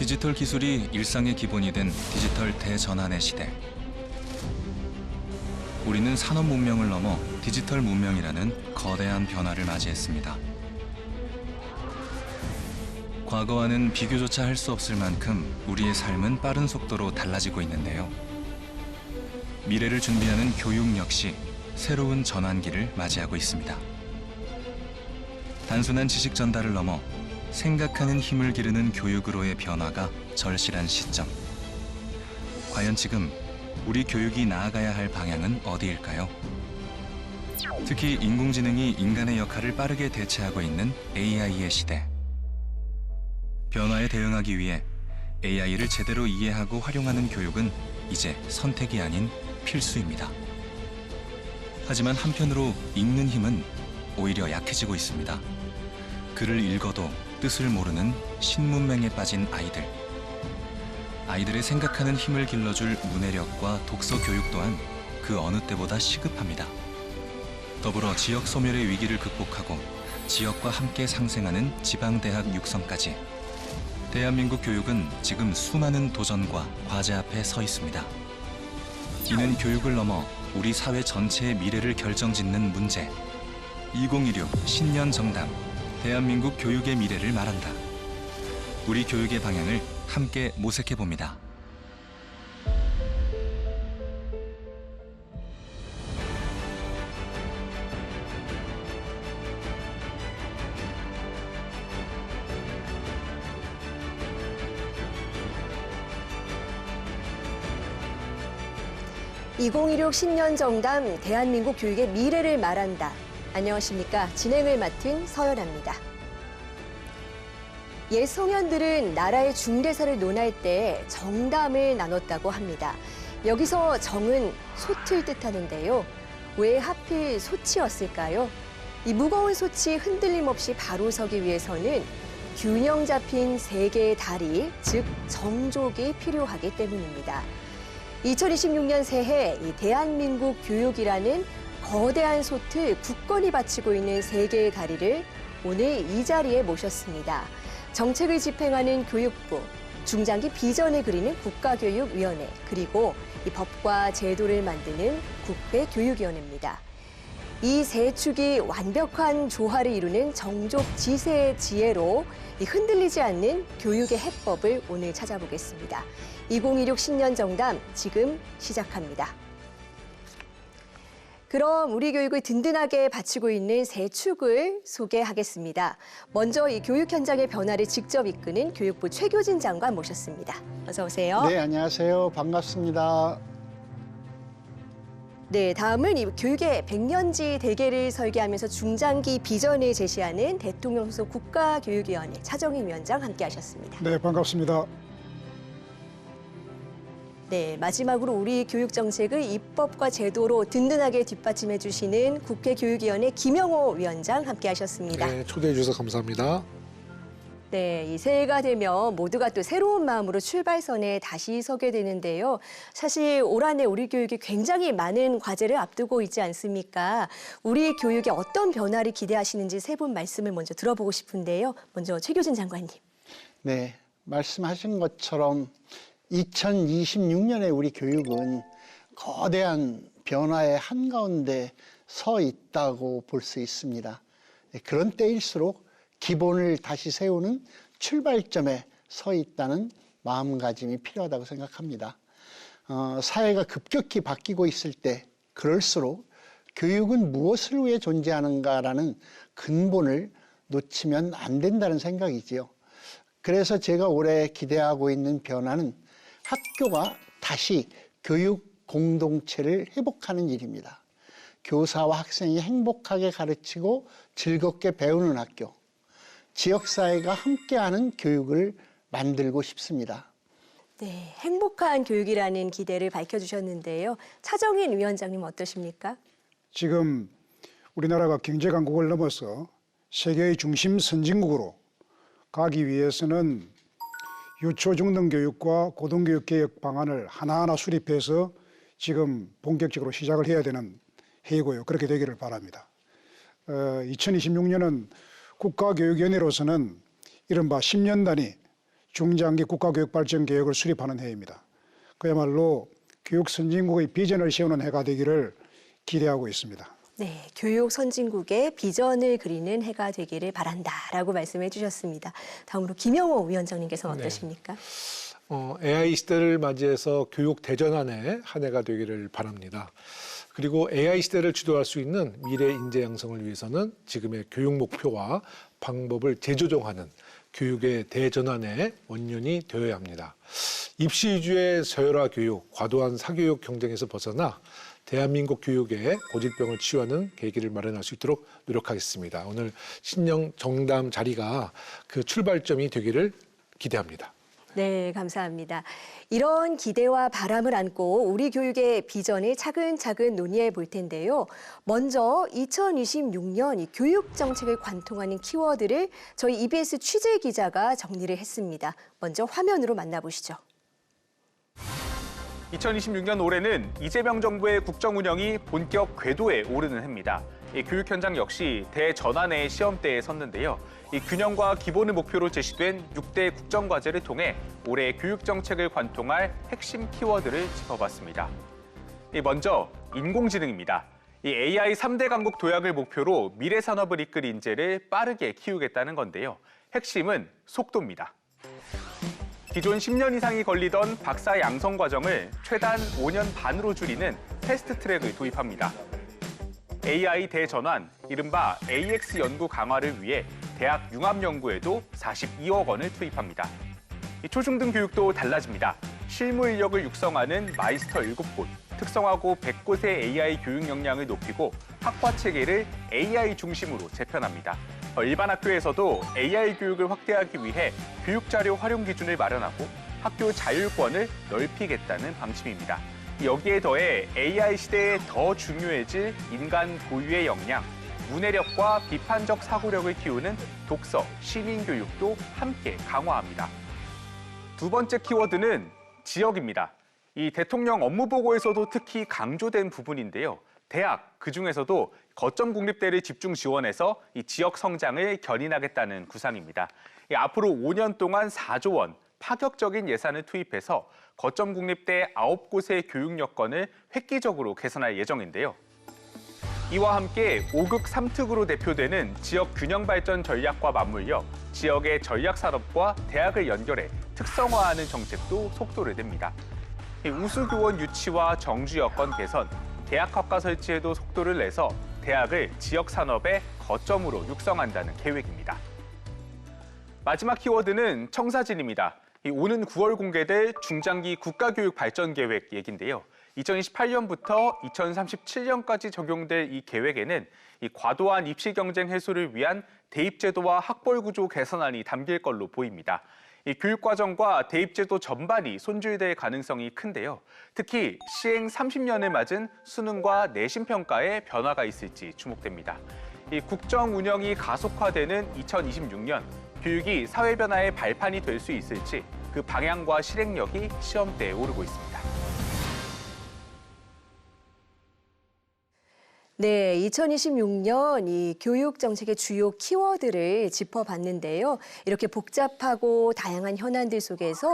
디지털 기술이 일상의 기본이 된 디지털 대전환의 시대. 우리는 산업 문명을 넘어 디지털 문명이라는 거대한 변화를 맞이했습니다. 과거와는 비교조차 할 수 없을 만큼 우리의 삶은 빠른 속도로 달라지고 있는데요. 미래를 준비하는 교육 역시 새로운 전환기를 맞이하고 있습니다. 단순한 지식 전달을 넘어 생각하는 힘을 기르는 교육으로의 변화가 절실한 시점. 과연 지금 우리 교육이 나아가야 할 방향은 어디일까요? 특히 인공지능이 인간의 역할을 빠르게 대체하고 있는 AI의 시대. 변화에 대응하기 위해 AI를 제대로 이해하고 활용하는 교육은 이제 선택이 아닌 필수입니다. 하지만 한편으로 읽는 힘은 오히려 약해지고 있습니다. 글을 읽어도 뜻을 모르는 신문맹에 빠진 아이들. 아이들의 생각하는 힘을 길러줄 문해력과 독서 교육 또한 그 어느 때보다 시급합니다. 더불어 지역 소멸의 위기를 극복하고 지역과 함께 상생하는 지방대학 육성까지. 대한민국 교육은 지금 수많은 도전과 과제 앞에 서 있습니다. 이는 교육을 넘어 우리 사회 전체의 미래를 결정짓는 문제. 2016 신년 정담, 대한민국 교육의 미래를 말한다. 우리 교육의 방향을 함께 모색해봅니다. (2016) 신년 정담 대한민국 교육의 미래를 말한다. 안녕하십니까. 진행을 맡은 서연아입니다. 옛 성현들은 나라의 중대사를 논할 때 정담을 나눴다고 합니다. 여기서 정은 솥을 뜻하는데요. 왜 하필 솥이었을까요? 이 무거운 솥이 흔들림 없이 바로 서기 위해서는 균형 잡힌 세 개의 다리, 즉 정족이 필요하기 때문입니다. 2026년 새해 이 대한민국 교육이라는 거대한 솥을 굳건히 받치고 있는 세 개의 다리를 오늘 이 자리에 모셨습니다. 정책을 집행하는 교육부, 중장기 비전을 그리는 국가교육위원회, 그리고 이 법과 제도를 만드는 국회교육위원회입니다. 이 세 축이 완벽한 조화를 이루는 정족지세의 지혜로 흔들리지 않는 교육의 해법을 오늘 찾아보겠습니다. 2016 신년 정담 지금 시작합니다. 그럼 우리 교육을 든든하게 받치고 있는 세 축을 소개하겠습니다. 먼저 이 교육 현장의 변화를 직접 이끄는 교육부 최교진 장관 모셨습니다. 어서 오세요. 네, 안녕하세요. 반갑습니다. 네, 다음은 이 교육의 100년지 대계를 설계하면서 중장기 비전을 제시하는 대통령 소속 국가교육위원회 차정희 위원장 함께하셨습니다. 네, 반갑습니다. 네, 마지막으로 우리 교육 정책을 입법과 제도로 든든하게 뒷받침해 주시는 국회교육위원회 김영호 위원장 함께하셨습니다. 네, 초대해 주셔서 감사합니다. 네, 이 새해가 되면 모두가 또 새로운 마음으로 출발선에 다시 서게 되는데요. 사실 올 한 해 우리 교육이 굉장히 많은 과제를 앞두고 있지 않습니까? 우리 교육에 어떤 변화를 기대하시는지 세 분 말씀을 먼저 들어보고 싶은데요. 먼저 최교진 장관님. 네, 말씀하신 것처럼 2026년에 우리 교육은 거대한 변화의 한가운데 서 있다고 볼 수 있습니다. 그런 때일수록 기본을 다시 세우는 출발점에 서 있다는 마음가짐이 필요하다고 생각합니다. 사회가 급격히 바뀌고 있을 때 그럴수록 교육은 무엇을 위해 존재하는가라는 근본을 놓치면 안 된다는 생각이지요. 그래서 제가 올해 기대하고 있는 변화는 학교가 다시 교육 공동체를 회복하는 일입니다. 교사와 학생이 행복하게 가르치고 즐겁게 배우는 학교, 지역사회가 함께하는 교육을 만들고 싶습니다. 네, 행복한 교육이라는 기대를 밝혀주셨는데요. 차정인 위원장님 어떠십니까? 지금 우리나라가 경제 강국을 넘어서 세계의 중심 선진국으로 가기 위해서는 유초 중등 교육과 고등교육 개혁 방안을 하나하나 수립해서 지금 본격적으로 시작을 해야 되는 해이고요. 그렇게 되기를 바랍니다. 2026년은 국가교육위원회로서는 이른바 10년 단위 중장기 국가교육발전 계획을 수립하는 해입니다. 그야말로 교육 선진국의 비전을 세우는 해가 되기를 기대하고 있습니다. 네, 교육 선진국의 비전을 그리는 해가 되기를 바란다라고 말씀해 주셨습니다. 다음으로 김영호 위원장님께서는 네. 어떠십니까? AI 시대를 맞이해서 교육 대전환의 한 해가 되기를 바랍니다. 그리고 AI 시대를 주도할 수 있는 미래 인재 양성을 위해서는 지금의 교육 목표와 방법을 재조정하는 교육의 대전환의 원년이 되어야 합니다. 입시 위주의 서열화 교육, 과도한 사교육 경쟁에서 벗어나 대한민국 교육의 고질병을 치유하는 계기를 마련할 수 있도록 노력하겠습니다. 오늘 신년 정담 자리가 그 출발점이 되기를 기대합니다. 네, 감사합니다. 이런 기대와 바람을 안고 우리 교육의 비전을 차근차근 논의해 볼 텐데요. 먼저 2026년 이 교육 정책을 관통하는 키워드를 저희 EBS 취재 기자가 정리를 했습니다. 먼저 화면으로 만나보시죠. 2026년 올해는 이재명 정부의 국정 운영이 본격 궤도에 오르는 해입니다. 이 교육 현장 역시 대전환의 시험대에 섰는데요. 이 균형과 기본을 목표로 제시된 6대 국정과제를 통해 올해 교육 정책을 관통할 핵심 키워드를 짚어봤습니다. 먼저 인공지능입니다. 이 AI 3대 강국 도약을 목표로 미래 산업을 이끌 인재를 빠르게 키우겠다는 건데요. 핵심은 속도입니다. 기존 10년 이상이 걸리던 박사 양성 과정을 최단 5년 반으로 줄이는 패스트트랙을 도입합니다. AI 대전환, 이른바 AX 연구 강화를 위해 대학 융합 연구에도 42억 원을 투입합니다. 초중등 교육도 달라집니다. 실무 인력을 육성하는 마이스터 7곳, 특성화고 100곳의 AI 교육 역량을 높이고 학과 체계를 AI 중심으로 재편합니다. 일반 학교에서도 AI 교육을 확대하기 위해 교육자료 활용 기준을 마련하고 학교 자율권을 넓히겠다는 방침입니다. 여기에 더해 AI 시대에 더 중요해질 인간 고유의 역량, 문해력과 비판적 사고력을 키우는 독서, 시민교육도 함께 강화합니다. 두 번째 키워드는 지역입니다. 이 대통령 업무보고에서도 특히 강조된 부분인데요. 대학, 그중에서도 거점 국립대를 집중 지원해서 이 지역 성장을 견인하겠다는 구상입니다. 앞으로 5년 동안 4조 원, 파격적인 예산을 투입해서 거점 국립대 9곳의 교육 여건을 획기적으로 개선할 예정인데요. 이와 함께 5극 3특으로 대표되는 지역 균형 발전 전략과 맞물려 지역의 전략 산업과 대학을 연결해 특성화하는 정책도 속도를 냅니다. 우수교원 유치와 정주 여건 개선, 대학 학과 설치에도 속도를 내서 대학을 지역 산업의 거점으로 육성한다는 계획입니다. 마지막 키워드는 청사진입니다. 오는 9월 공개될 중장기 국가교육 발전 계획 얘기인데요. 2028년부터 2037년까지 적용될 이 계획에는 이 과도한 입시 경쟁 해소를 위한 대입제도와 학벌구조 개선안이 담길 걸로 보입니다. 이 교육과정과 대입제도 전반이 손질될 가능성이 큰데요. 특히 시행 30년을 맞은 수능과 내신평가에 변화가 있을지 주목됩니다. 이 국정 운영이 가속화되는 2026년, 교육이 사회 변화의 발판이 될 수 있을지 그 방향과 실행력이 시험대에 오르고 있습니다. 네, 2026년 이 교육 정책의 주요 키워드를 짚어봤는데요. 이렇게 복잡하고 다양한 현안들 속에서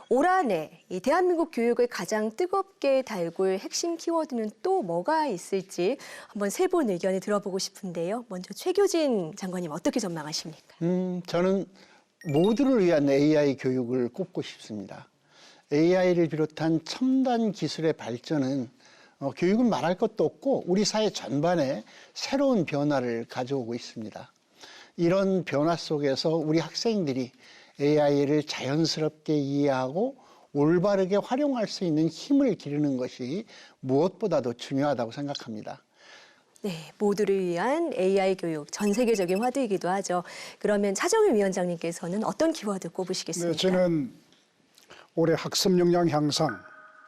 올 한 해 이 대한민국 교육을 가장 뜨겁게 달굴 핵심 키워드는 또 뭐가 있을지 한번 세 분 의견을 들어보고 싶은데요. 먼저 최규진 장관님 어떻게 전망하십니까? 저는 모두를 위한 AI 교육을 꼽고 싶습니다. AI를 비롯한 첨단 기술의 발전은 교육은 말할 것도 없고 우리 사회 전반에 새로운 변화를 가져오고 있습니다. 이런 변화 속에서 우리 학생들이 AI를 자연스럽게 이해하고 올바르게 활용할 수 있는 힘을 기르는 것이 무엇보다도 중요하다고 생각합니다. 네, 모두를 위한 AI 교육, 전 세계적인 화두이기도 하죠. 그러면 차정일 위원장님께서는 어떤 키워드 꼽으시겠습니까? 네, 저는 올해 학습 역량 향상,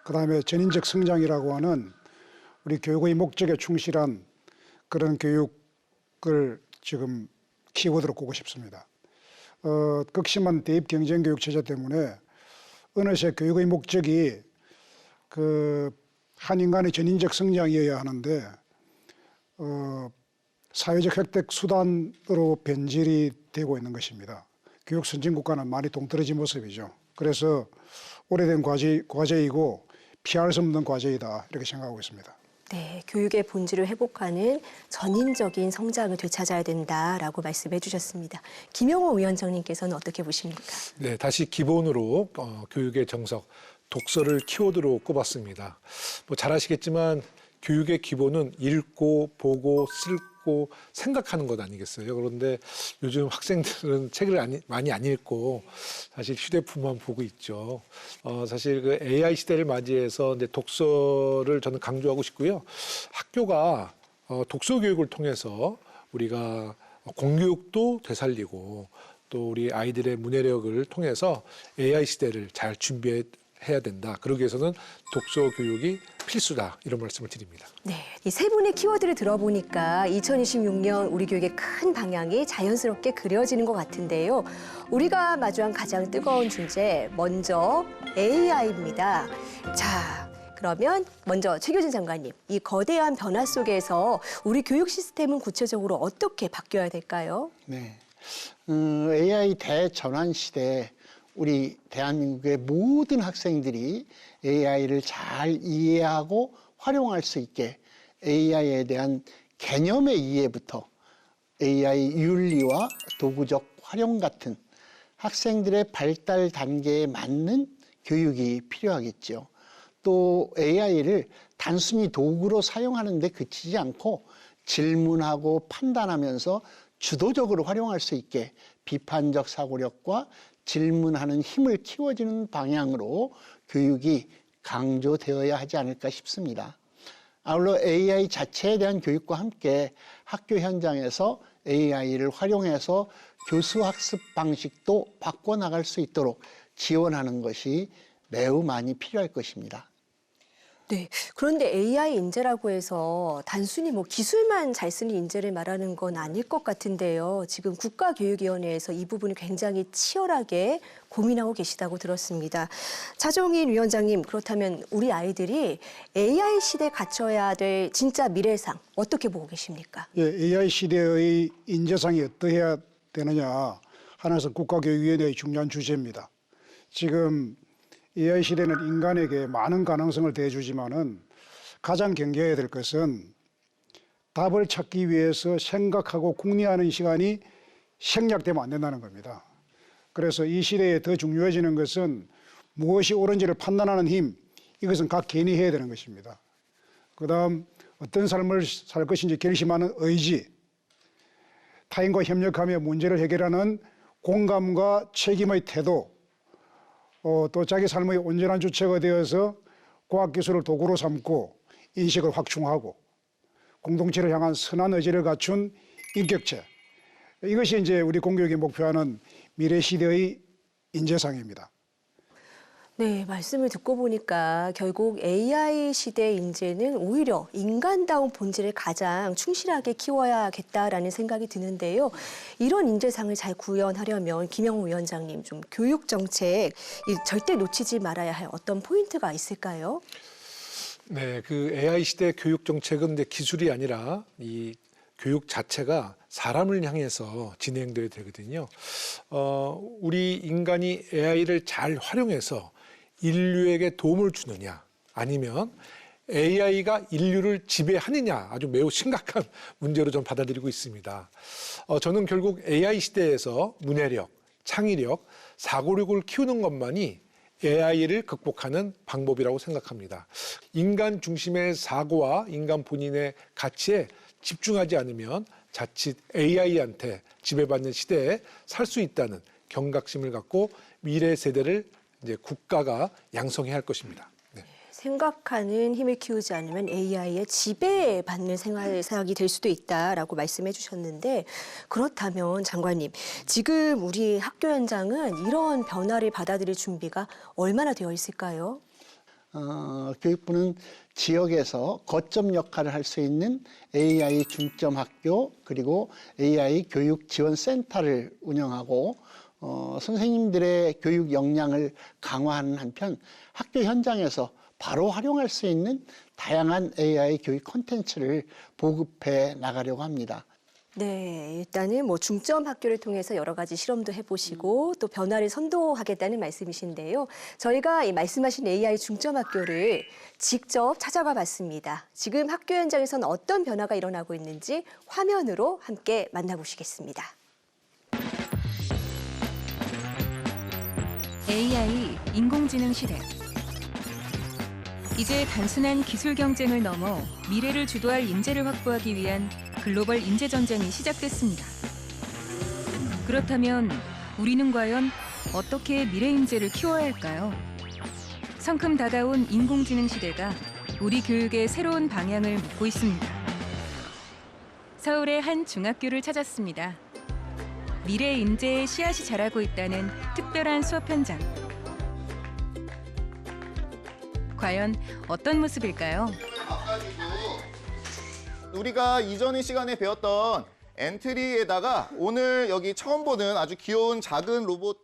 그다음에 전인적 성장이라고 하는 우리 교육의 목적에 충실한 그런 교육을 지금 키워드로 꼽고 싶습니다. 극심한 대입 경쟁 교육 체제 때문에 어느새 교육의 목적이 한 인간의 전인적 성장이어야 하는데 사회적 혜택 수단으로 변질이 되고 있는 것입니다. 교육 선진국과는 많이 동떨어진 모습이죠. 그래서 오래된 과제이고 피할 수 없는 과제이다 이렇게 생각하고 있습니다. 네, 교육의 본질을 회복하는 전인적인 성장을 되찾아야 된다라고 말씀해 주셨습니다. 김영호 위원장님께서는 어떻게 보십니까? 네, 다시 기본으로 교육의 정석, 독서를 키워드로 꼽았습니다. 뭐 잘 아시겠지만 교육의 기본은 읽고 보고 쓰고 생각하는 것 아니겠어요? 그런데 요즘 학생들은 책을 많이 안 읽고 사실 휴대폰만 보고 있죠. 사실 그 AI 시대를 맞이해서 이제 독서를 저는 강조하고 싶고요. 학교가 독서 교육을 통해서 우리가 공교육도 되살리고 또 우리 아이들의 문해력을 통해서 AI 시대를 잘 준비해야 된다. 그러기 위해서는 독서 교육이 필수다. 이런 말씀을 드립니다. 네, 이 세 분의 키워드를 들어보니까 2026년 우리 교육의 큰 방향이 자연스럽게 그려지는 것 같은데요. 우리가 마주한 가장 뜨거운 주제, 먼저 AI입니다. 자, 그러면 먼저 최교진 장관님, 이 거대한 변화 속에서 우리 교육 시스템은 구체적으로 어떻게 바뀌어야 될까요? 네. AI 대전환 시대에 우리 대한민국의 모든 학생들이 AI를 잘 이해하고 활용할 수 있게 AI에 대한 개념의 이해부터 AI 윤리와 도구적 활용 같은 학생들의 발달 단계에 맞는 교육이 필요하겠죠. 또 AI를 단순히 도구로 사용하는 데 그치지 않고 질문하고 판단하면서 주도적으로 활용할 수 있게 비판적 사고력과 질문하는 힘을 키워주는 방향으로 교육이 강조되어야 하지 않을까 싶습니다. 아울러 AI 자체에 대한 교육과 함께 학교 현장에서 AI를 활용해서 교수 학습 방식도 바꿔나갈 수 있도록 지원하는 것이 매우 많이 필요할 것입니다. 네, 그런데 AI 인재라고 해서 단순히 뭐 기술만 잘 쓰는 인재를 말하는 건 아닐 것 같은데요. 지금 국가교육위원회에서 이 부분을 굉장히 치열하게 고민하고 계시다고 들었습니다. 차종인 위원장님, 그렇다면 우리 아이들이 AI 시대에 갖춰야 될 진짜 미래상 어떻게 보고 계십니까? 예, AI 시대의 인재상이 어떠해야 되느냐 하나에서 국가교육위원회의 중요한 주제입니다. 지금 AI 시대는 인간에게 많은 가능성을 대주지만은 가장 경계해야 될 것은 답을 찾기 위해서 생각하고 궁리하는 시간이 생략되면 안 된다는 겁니다. 그래서 이 시대에 더 중요해지는 것은 무엇이 옳은지를 판단하는 힘, 이것은 각 개인이 해야 되는 것입니다. 그다음 어떤 삶을 살 것인지 결심하는 의지, 타인과 협력하며 문제를 해결하는 공감과 책임의 태도, 또 자기 삶의 온전한 주체가 되어서 과학기술을 도구로 삼고 인식을 확충하고 공동체를 향한 선한 의지를 갖춘 인격체. 이것이 이제 우리 공교육이 목표하는 미래 시대의 인재상입니다. 네, 말씀을 듣고 보니까 결국 AI 시대의 인재는 오히려 인간다운 본질을 가장 충실하게 키워야겠다라는 생각이 드는데요. 이런 인재상을 잘 구현하려면 김영호 위원장님, 좀 교육 정책 절대 놓치지 말아야 할 어떤 포인트가 있을까요? 네, 그 AI 시대 교육 정책은 이제 기술이 아니라 이 교육 자체가 사람을 향해서 진행돼야 되거든요. 우리 인간이 AI를 잘 활용해서 인류에게 도움을 주느냐 아니면 AI가 인류를 지배하느냐 아주 매우 심각한 문제로 좀 받아들이고 있습니다. 저는 결국 AI 시대에서 문해력, 창의력, 사고력을 키우는 것만이 AI를 극복하는 방법이라고 생각합니다. 인간 중심의 사고와 인간 본인의 가치에 집중하지 않으면 자칫 AI한테 지배받는 시대에 살 수 있다는 경각심을 갖고 미래 세대를 이제 국가가 양성해야 할 것입니다. 네. 생각하는 힘을 키우지 않으면 AI에 지배받는 생활상이 될 수도 있다라고 말씀해 주셨는데, 그렇다면 장관님, 지금 우리 학교 현장은 이런 변화를 받아들일 준비가 얼마나 되어 있을까요? 교육부는 지역에서 거점 역할을 할 수 있는 AI 중점 학교 그리고 AI 교육 지원 센터를 운영하고 선생님들의 교육 역량을 강화하는 한편 학교 현장에서 바로 활용할 수 있는 다양한 AI 교육 콘텐츠를 보급해 나가려고 합니다. 네, 일단은 뭐 중점 학교를 통해서 여러 가지 실험도 해보시고 또 변화를 선도하겠다는 말씀이신데요. 저희가 이 말씀하신 AI 중점 학교를 직접 찾아가 봤습니다. 지금 학교 현장에서는 어떤 변화가 일어나고 있는지 화면으로 함께 만나보시겠습니다. AI, 인공지능 시대. 이제 단순한 기술 경쟁을 넘어 미래를 주도할 인재를 확보하기 위한 글로벌 인재 전쟁이 시작됐습니다. 그렇다면 우리는 과연 어떻게 미래 인재를 키워야 할까요? 성큼 다가온 인공지능 시대가 우리 교육의 새로운 방향을 묻고 있습니다. 서울의 한 중학교를 찾았습니다. 미래 인재의 씨앗이 자라고 있다는 특별한 수업 현장. 과연 어떤 모습일까요? 우리가 이전의 시간에 배웠던 엔트리에다가 오늘 여기 처음 보는 아주 귀여운 작은 로봇,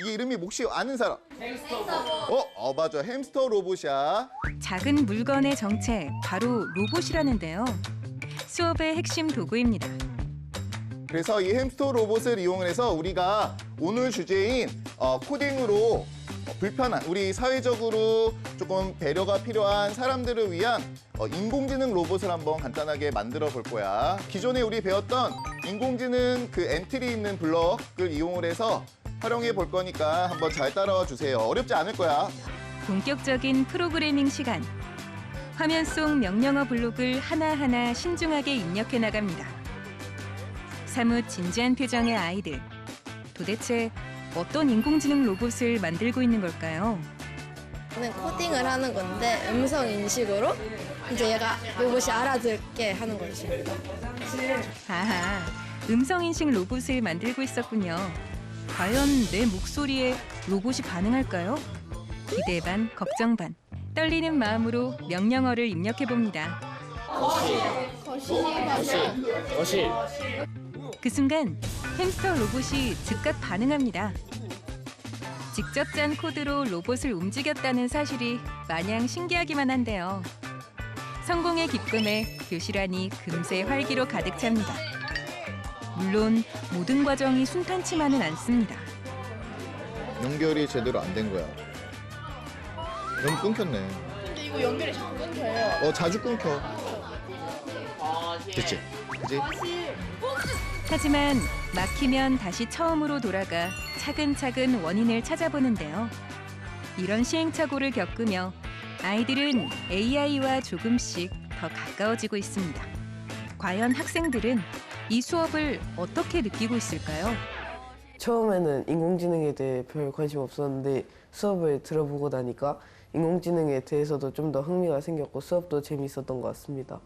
이 이름이 혹시 아는 사람? 햄스터. 맞아. 햄스터 로봇이야. 작은 물건의 정체, 바로 로봇이라는데요. 수업의 핵심 도구입니다. 그래서 이 햄스터 로봇을 이용해서 우리가 오늘 주제인 코딩으로 불편한, 우리 사회적으로 조금 배려가 필요한 사람들을 위한 인공지능 로봇을 한번 간단하게 만들어 볼 거야. 기존에 우리 배웠던 인공지능 그 엔트리 있는 블럭을 이용을 해서 활용해 볼 거니까 한번 잘 따라와 주세요. 어렵지 않을 거야. 본격적인 프로그래밍 시간. 화면 속 명령어 블록을 하나하나 신중하게 입력해 나갑니다. 사뭇 진지한 표정의 아이들. 도대체 어떤 인공지능 로봇을 만들고 있는 걸까요? 저는 코딩을 하는 건데 음성 인식으로 이제 얘가 로봇이 알아듣게 하는 거죠. 아하, 음성인식 로봇을 만들고 있었군요. 과연 내 목소리에 로봇이 반응할까요? 기대 반, 걱정 반. 떨리는 마음으로 명령어를 입력해봅니다. 그 순간 햄스터 로봇이 즉각 반응합니다. 직접 짠 코드로 로봇을 움직였다는 사실이 마냥 신기하기만 한데요. 성공의 기쁨에 교실 안이 금세 활기로 가득 찹니다. 물론 모든 과정이 순탄치만은 않습니다. 연결이 제대로 안 된 거야. 너무 끊겼네. 근데 이거 연결이 자꾸 끊겨요. 자주 끊겨. 됐지? 그지? 하지만 막히면 다시 처음으로 돌아가 차근차근 원인을 찾아보는데요. 이런 시행착오를 겪으며 아이들은 AI와 조금씩 더 가까워지고 있습니다. 과연 학생들은 이 수업을 어떻게 느끼고 있을까요? 처음에는 인공지능에 대해 별 관심 없었는데 수업을 들어보고 나니까 인공지능에 대해서도 좀 더 흥미가 생겼고 수업도 재미있었던 것 같습니다.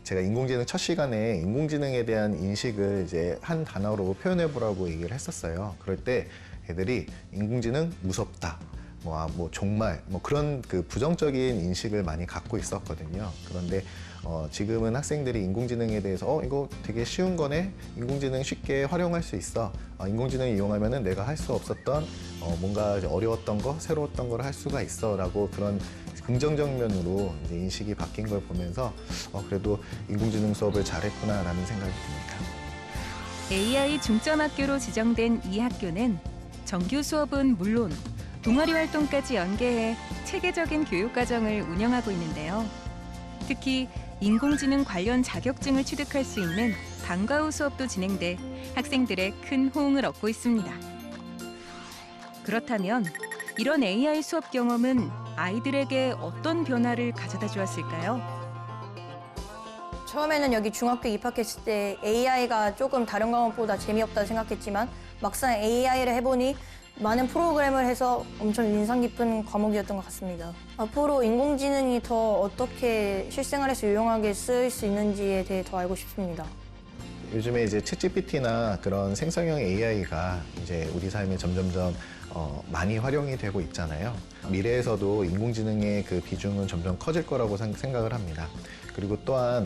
제가 인공지능 첫 시간에 인공지능에 대한 인식을 이제 한 단어로 표현해 보라고 얘기를 했었어요. 그럴 때 애들이 인공지능 무섭다, 뭐 정말 뭐 그런 그 부정적인 인식을 많이 갖고 있었거든요. 그런데 지금은 학생들이 인공지능에 대해서 이거 되게 쉬운 거네, 인공지능 쉽게 활용할 수 있어, 인공지능 이용하면은 내가 할 수 없었던 뭔가 이제 어려웠던 거, 새로웠던 걸 할 수가 있어라고 그런 긍정적 면으로 이제 인식이 바뀐 걸 보면서 그래도 인공지능 수업을 잘했구나라는 생각이 듭니다. AI 중점학교로 지정된 이 학교는 정규 수업은 물론 동아리 활동까지 연계해 체계적인 교육과정을 운영하고 있는데요. 특히 인공지능 관련 자격증을 취득할 수 있는 방과 후 수업도 진행돼 학생들의 큰 호응을 얻고 있습니다. 그렇다면 이런 AI 수업 경험은 아이들에게 어떤 변화를 가져다 주었을까요? 처음에는 여기 중학교 입학했을 때 AI가 조금 다른 과목보다 재미없다 생각했지만 막상 AI를 해보니 많은 프로그램을 해서 엄청 인상 깊은 과목이었던 것 같습니다. 앞으로 인공지능이 더 어떻게 실생활에서 유용하게 쓰일 수 있는지에 대해 더 알고 싶습니다. 요즘에 이제 챗GPT나 그런 생성형 AI가 이제 우리 삶에 점점점 많이 활용이 되고 있잖아요. 미래에서도 인공지능의 그 비중은 점점 커질 거라고 생각을 합니다. 그리고 또한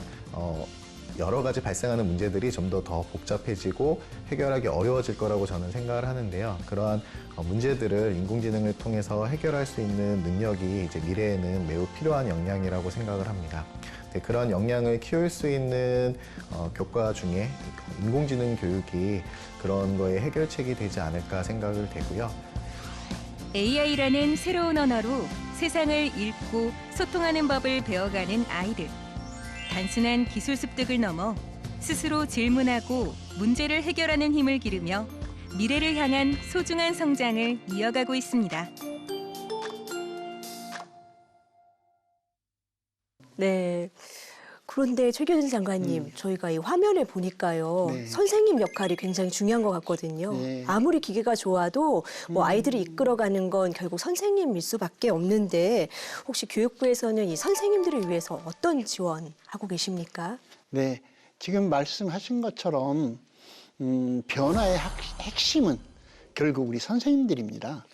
여러 가지 발생하는 문제들이 좀 더 복잡해지고 해결하기 어려워질 거라고 저는 생각을 하는데요. 그러한 문제들을 인공지능을 통해서 해결할 수 있는 능력이 이제 미래에는 매우 필요한 역량이라고 생각을 합니다. 네, 그런 역량을 키울 수 있는 교과 중에 인공지능 교육이 그런 거에 해결책이 되지 않을까 생각을 되고요. AI라는 새로운 언어로 세상을 읽고 소통하는 법을 배워가는 아이들. 단순한 기술 습득을 넘어 스스로 질문하고 문제를 해결하는 힘을 기르며 미래를 향한 소중한 성장을 이어가고 있습니다. 네. 그런데 최규진 장관님, 저희가 이 화면을 보니까요, 네. 선생님 역할이 굉장히 중요한 것 같거든요. 네. 아무리 기계가 좋아도 뭐 아이들을 이끌어가는 건 결국 선생님일 수밖에 없는데 혹시 교육부에서는 이 선생님들을 위해서 어떤 지원하고 계십니까? 네, 지금 말씀하신 것처럼 변화의 핵심은 결국 우리 선생님들입니다.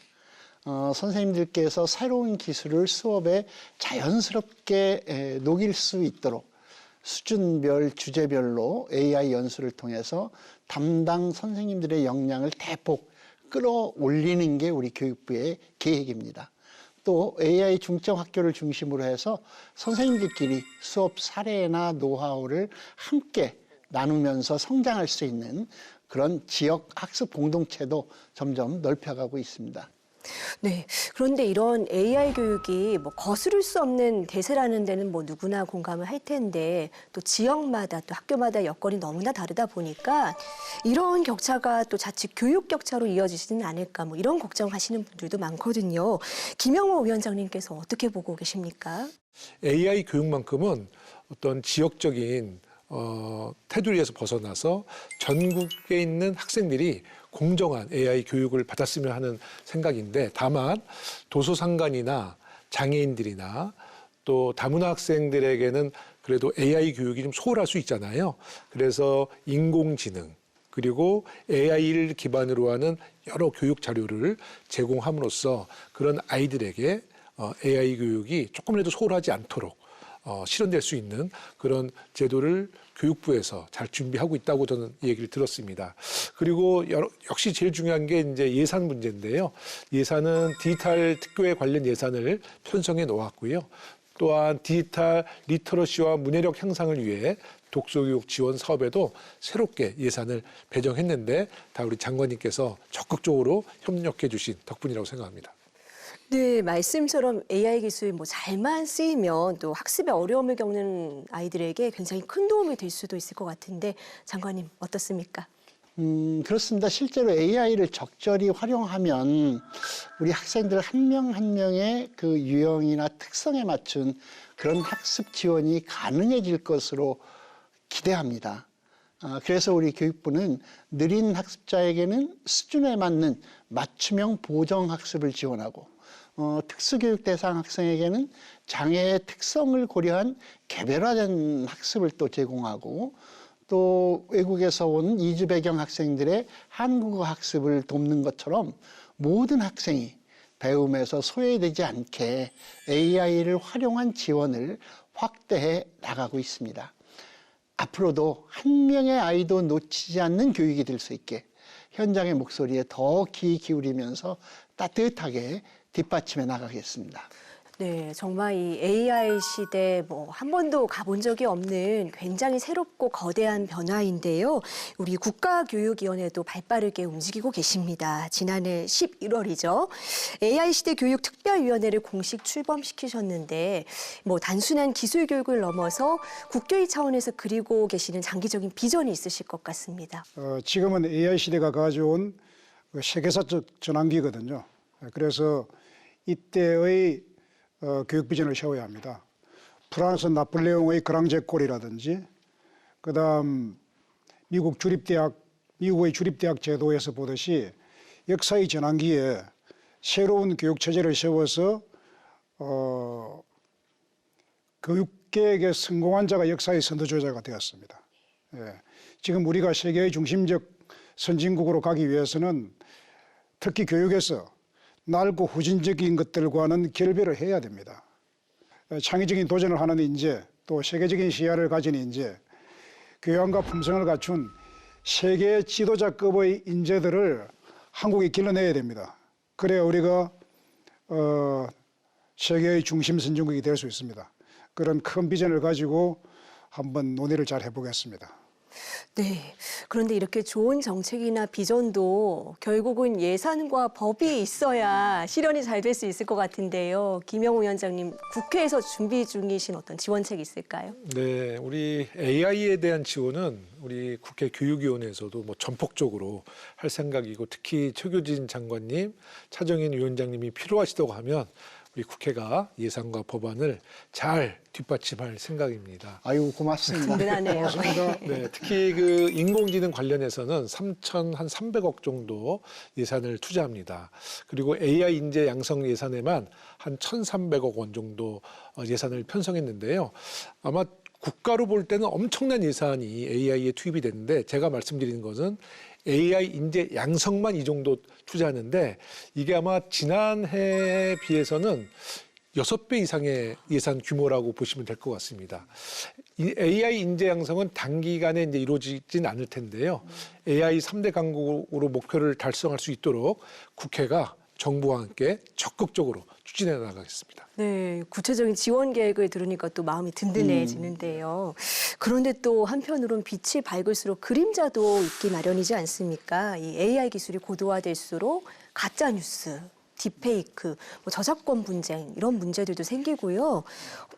선생님들께서 새로운 기술을 수업에 자연스럽게 녹일 수 있도록 수준별, 주제별로 AI 연수를 통해서 담당 선생님들의 역량을 대폭 끌어올리는 게 우리 교육부의 계획입니다. 또 AI 중점 학교를 중심으로 해서 선생님들끼리 수업 사례나 노하우를 함께 나누면서 성장할 수 있는 그런 지역 학습 공동체도 점점 넓혀가고 있습니다. 네. 그런데 이런 AI 교육이 뭐 거스를 수 없는 대세라는 데는 뭐 누구나 공감을 할 텐데 또 지역마다 또 학교마다 여건이 너무나 다르다 보니까 이런 격차가 또 자칫 교육 격차로 이어지지는 않을까 뭐 이런 걱정하시는 분들도 많거든요. 김영호 위원장님께서 어떻게 보고 계십니까? AI 교육만큼은 어떤 지역적인 테두리에서 벗어나서 전국에 있는 학생들이 공정한 AI 교육을 받았으면 하는 생각인데 다만 도서상관이나 장애인들이나 또 다문화 학생들에게는 그래도 AI 교육이 좀 소홀할 수 있잖아요. 그래서 인공지능 그리고 AI를 기반으로 하는 여러 교육 자료를 제공함으로써 그런 아이들에게 AI 교육이 조금이라도 소홀하지 않도록 실현될 수 있는 그런 제도를 교육부에서 잘 준비하고 있다고 저는 얘기를 들었습니다. 그리고 역시 제일 중요한 게 이제 예산 문제인데요. 예산은 디지털 특교에 관련 예산을 편성해 놓았고요. 또한 디지털 리터러시와 문해력 향상을 위해 독서교육 지원 사업에도 새롭게 예산을 배정했는데 다 우리 장관님께서 적극적으로 협력해 주신 덕분이라고 생각합니다. 네, 말씀처럼 AI 기술이 뭐 잘만 쓰이면 또 학습에 어려움을 겪는 아이들에게 굉장히 큰 도움이 될 수도 있을 것 같은데 장관님 어떻습니까? 그렇습니다. 실제로 AI를 적절히 활용하면 우리 학생들 한 명 한 명의 그 유형이나 특성에 맞춘 그런 학습 지원이 가능해질 것으로 기대합니다. 그래서 우리 교육부는 느린 학습자에게는 수준에 맞는 맞춤형 보정 학습을 지원하고 특수교육 대상 학생에게는 장애의 특성을 고려한 개별화된 학습을 또 제공하고 또 외국에서 온 이주 배경 학생들의 한국어 학습을 돕는 것처럼 모든 학생이 배움에서 소외되지 않게 AI를 활용한 지원을 확대해 나가고 있습니다. 앞으로도 한 명의 아이도 놓치지 않는 교육이 될 수 있게 현장의 목소리에 더 귀 기울이면서 따뜻하게 뒷받침해 나가겠습니다. 네, 정말 이 AI 시대 뭐 한 번도 가본 적이 없는 굉장히 새롭고 거대한 변화인데요. 우리 국가교육위원회도 발빠르게 움직이고 계십니다. 지난해 11월이죠. AI 시대 교육 특별위원회를 공식 출범시키셨는데 뭐 단순한 기술 교육을 넘어서 국교위 차원에서 그리고 계시는 장기적인 비전이 있으실 것 같습니다. 지금은 AI 시대가 가져온 세계사적 전환기거든요. 그래서 이때의 교육 비전을 세워야 합니다. 프랑스 나폴레옹의 그랑제콜이라든지 그다음 미국의 주립대학 제도에서 보듯이 역사의 전환기에 새로운 교육 체제를 세워서 교육계획의 성공한 자가 역사의 선두주자가 되었습니다. 지금 우리가 세계의 중심적 선진국으로 가기 위해서는 특히 교육에서 넓고 후진적인 것들과는 결별을 해야 됩니다. 창의적인 도전을 하는 인재, 또 세계적인 시야를 가진 인재, 교양과 품성을 갖춘 세계 지도자급의 인재들을 한국이 길러내야 됩니다. 그래야 우리가 세계의 중심 선진국이 될 수 있습니다. 그런 큰 비전을 가지고 한번 논의를 잘 해보겠습니다. 네. 그런데 이렇게 좋은 정책이나 비전도 결국은 예산과 법이 있어야 실현이 잘 될 수 있을 것 같은데요. 김영우 위원장님, 국회에서 준비 중이신 어떤 지원책이 있을까요? 네, 우리 AI에 대한 지원은 우리 국회 교육위원회에서도 뭐 전폭적으로 할 생각이고, 특히 최교진 장관님, 차정인 위원장님이 필요하시다고 하면 우리 국회가 예산과 법안을 잘 뒷받침할 생각입니다. 아유, 고맙습니다. 든든하네요. 네, 특히 그 인공지능 관련해서는 3,300억 정도 예산을 투자합니다. 그리고 AI 인재 양성 예산에만 한 1,300억 원 정도 예산을 편성했는데요. 아마 국가로 볼 때는 엄청난 예산이 AI에 투입이 됐는데, 제가 말씀드리는 것은 AI 인재 양성만 이 정도 투자하는데, 이게 아마 지난해에 비해서는 6배 이상의 예산 규모라고 보시면 될 것 같습니다. 이 AI 인재 양성은 단기간에 이제 이루어지진 않을 텐데요. AI 3대 강국으로 목표를 달성할 수 있도록 국회가 정부와 함께 적극적으로 추진해 나가겠습니다. 네, 구체적인 지원 계획을 들으니까 또 마음이 든든해지는데요. 그런데 또 한편으론 빛이 밝을수록 그림자도 있기 마련이지 않습니까? 이 AI 기술이 고도화될수록 가짜 뉴스, 딥페이크, 저작권 분쟁 이런 문제들도 생기고요.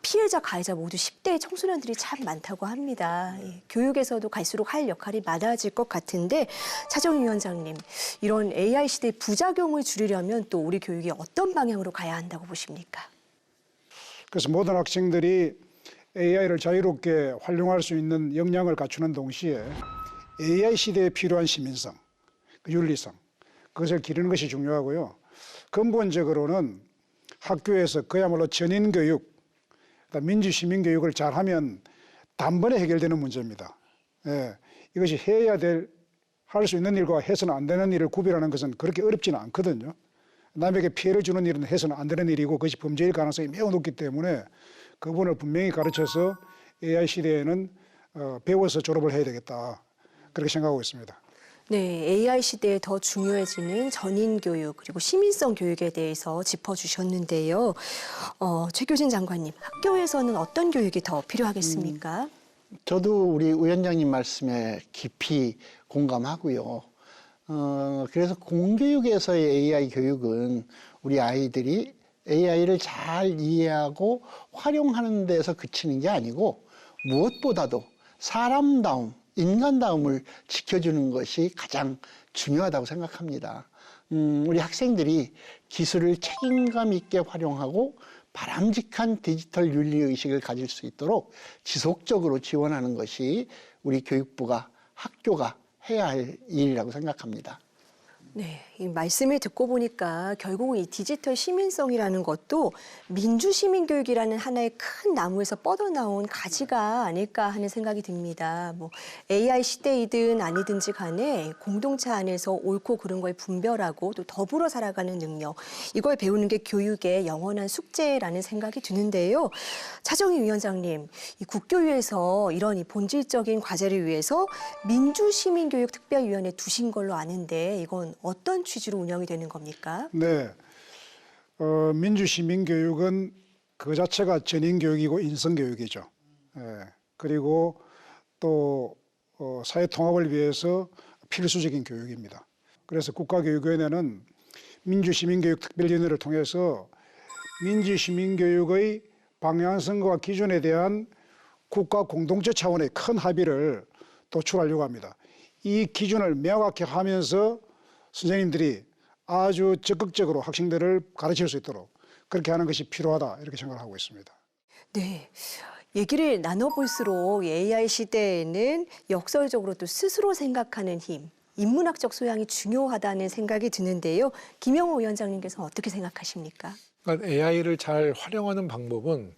피해자, 가해자 모두 10대 청소년들이 참 많다고 합니다. 교육에서도 갈수록 할 역할이 많아질 것 같은데, 차정희 위원장님, 이런 AI 시대의 부작용을 줄이려면 또 우리 교육이 어떤 방향으로 가야 한다고 보십니까? 그래서 모든 학생들이 AI를 자유롭게 활용할 수 있는 역량을 갖추는 동시에 AI 시대에 필요한 시민성, 윤리성, 그것을 기르는 것이 중요하고요. 근본적으로는 학교에서 그야말로 전인교육, 민주시민교육을 잘하면 단번에 해결되는 문제입니다. 예, 이것이 할 수 있는 일과 해서는 안 되는 일을 구별하는 것은 그렇게 어렵지는 않거든요. 남에게 피해를 주는 일은 해서는 안 되는 일이고 그것이 범죄일 가능성이 매우 높기 때문에 그 부분을 분명히 가르쳐서 AI 시대에는 배워서 졸업을 해야 되겠다, 그렇게 생각하고 있습니다. 네, AI 시대에 더 중요해지는 전인 교육 그리고 시민성 교육에 대해서 짚어주셨는데요. 최교진 장관님, 학교에서는 어떤 교육이 더 필요하겠습니까? 저도 우리 위원장님 말씀에 깊이 공감하고요. 그래서 공교육에서의 AI 교육은 우리 아이들이 AI를 잘 이해하고 활용하는 데서 그치는 게 아니고, 무엇보다도 사람다움, 인간다움을 지켜주는 것이 가장 중요하다고 생각합니다. 우리 학생들이 기술을 책임감 있게 활용하고 바람직한 디지털 윤리의식을 가질 수 있도록 지속적으로 지원하는 것이 우리 교육부가, 학교가 해야 할 일이라고 생각합니다. 네, 이 말씀을 듣고 보니까 결국은 이 디지털 시민성이라는 것도 민주시민교육이라는 하나의 큰 나무에서 뻗어나온 가지가 아닐까 하는 생각이 듭니다. AI 시대이든 아니든지 간에 공동체 안에서 옳고 그른 걸 분별하고 또 더불어 살아가는 능력, 이걸 배우는 게 교육의 영원한 숙제라는 생각이 드는데요. 차정희 위원장님, 이 국교위에서 이런 이 본질적인 과제를 위해서 민주시민교육특별위원회 두신 걸로 아는데, 이건 어떤 취지로 운영이 되는 겁니까? 네, 민주시민교육은 그 자체가 전인교육이고 인성교육이죠. 그리고 또 사회통합을 위해서 필수적인 교육입니다. 그래서 국가교육위원회는 민주시민교육특별위원회를 통해서 민주시민교육의 방향성과 기준에 대한 국가 공동체 차원의 큰 합의를 도출하려고 합니다. 이 기준을 명확히 하면서 선생님들이 아주 적극적으로 학생들을 가르칠 수 있도록 그렇게 하는 것이 필요하다, 이렇게 생각을 하고 있습니다. 네. 얘기를 나눠볼수록 AI 시대에는 역설적으로 또 스스로 생각하는 힘, 인문학적 소양이 중요하다는 생각이 드는데요. 김영우 위원장님께서는 어떻게 생각하십니까? 그러니까 AI를 잘 활용하는 방법은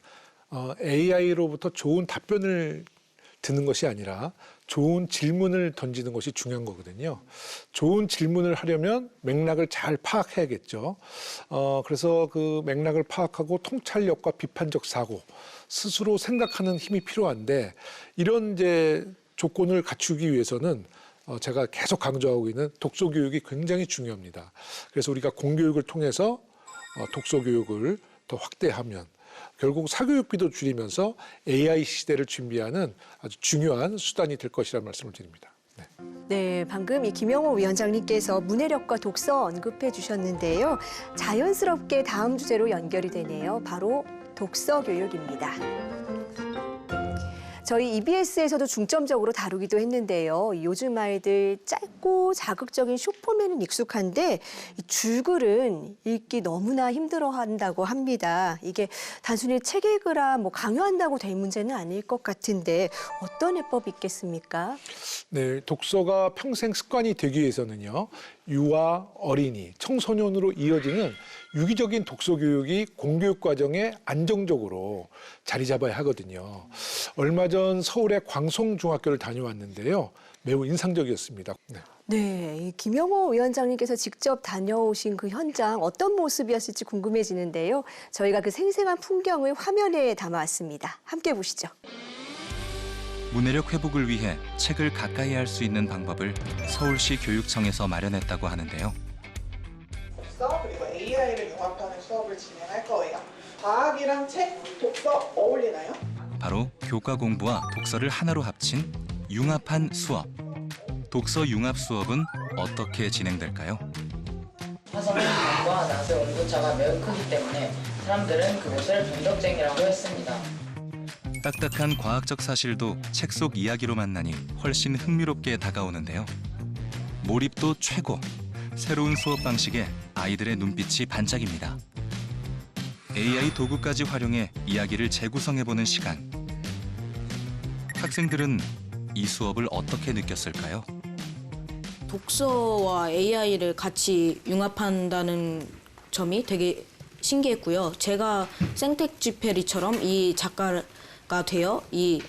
AI로부터 좋은 답변을 듣는 것이 아니라 좋은 질문을 던지는 것이 중요한 거거든요. 좋은 질문을 하려면 맥락을 잘 파악해야겠죠. 그래서 그 맥락을 파악하고 통찰력과 비판적 사고, 스스로 생각하는 힘이 필요한데, 이런 이제 조건을 갖추기 위해서는 제가 계속 강조하고 있는 독서 교육이 굉장히 중요합니다. 그래서 우리가 공교육을 통해서 독서 교육을 더 확대하면 결국 사교육비도 줄이면서 AI 시대를 준비하는 아주 중요한 수단이 될 것이라는 말씀을 드립니다. 네. 네, 방금 이 김영호 위원장님께서 문해력과 독서 언급해 주셨는데요. 자연스럽게 다음 주제로 연결이 되네요. 바로 독서 교육입니다. 저희 EBS에서도 중점적으로 다루기도 했는데요. 요즘 아이들 짧고 자극적인 숏폼에는 익숙한데 이 줄글은 읽기 너무나 힘들어한다고 합니다. 이게 단순히 책 읽으라 강요한다고 될 문제는 아닐 것 같은데 어떤 해법이 있겠습니까? 네, 독서가 평생 습관이 되기 위해서는요. 유아, 어린이, 청소년으로 이어지는 유기적인 독서 교육이 공교육 과정에 안정적으로 자리 잡아야 하거든요. 얼마 전 서울의 광송중학교를 다녀왔는데요. 매우 인상적이었습니다. 네. 네, 이 김영호 위원장님께서 직접 다녀오신 그 현장 어떤 모습이었을지 궁금해지는데요. 저희가 그 생생한 풍경을 화면에 담아왔습니다. 함께 보시죠. 문해력 회복을 위해 책을 가까이 할 수 있는 방법을 서울시 교육청에서 마련했다고 하는데요. 독서 그리고 AI를 융합하는 수업을 진행할 거예요. 과학이랑 책, 독서 어울리나요? 바로 교과 공부와 독서를 하나로 합친 융합한 수업. 독서 융합 수업은 어떻게 진행될까요? 화성의 기온과 낮의 온도차가 매우 크기 때문에 사람들은 그곳을 변덕쟁이라고 했습니다. 딱딱한 과학적 사실도 책 속 이야기로 만나니 훨씬 흥미롭게 다가오는데요. 몰입도 최고. 새로운 수업 방식에 아이들의 눈빛이 반짝입니다. AI 도구까지 활용해 이야기를 재구성해보는 시간. 학생들은 이 수업을 어떻게 느꼈을까요? 독서와 AI를 같이 융합한다는 점이 되게 신기했고요. 제가 생텍쥐페리처럼 이 작가가 되어 이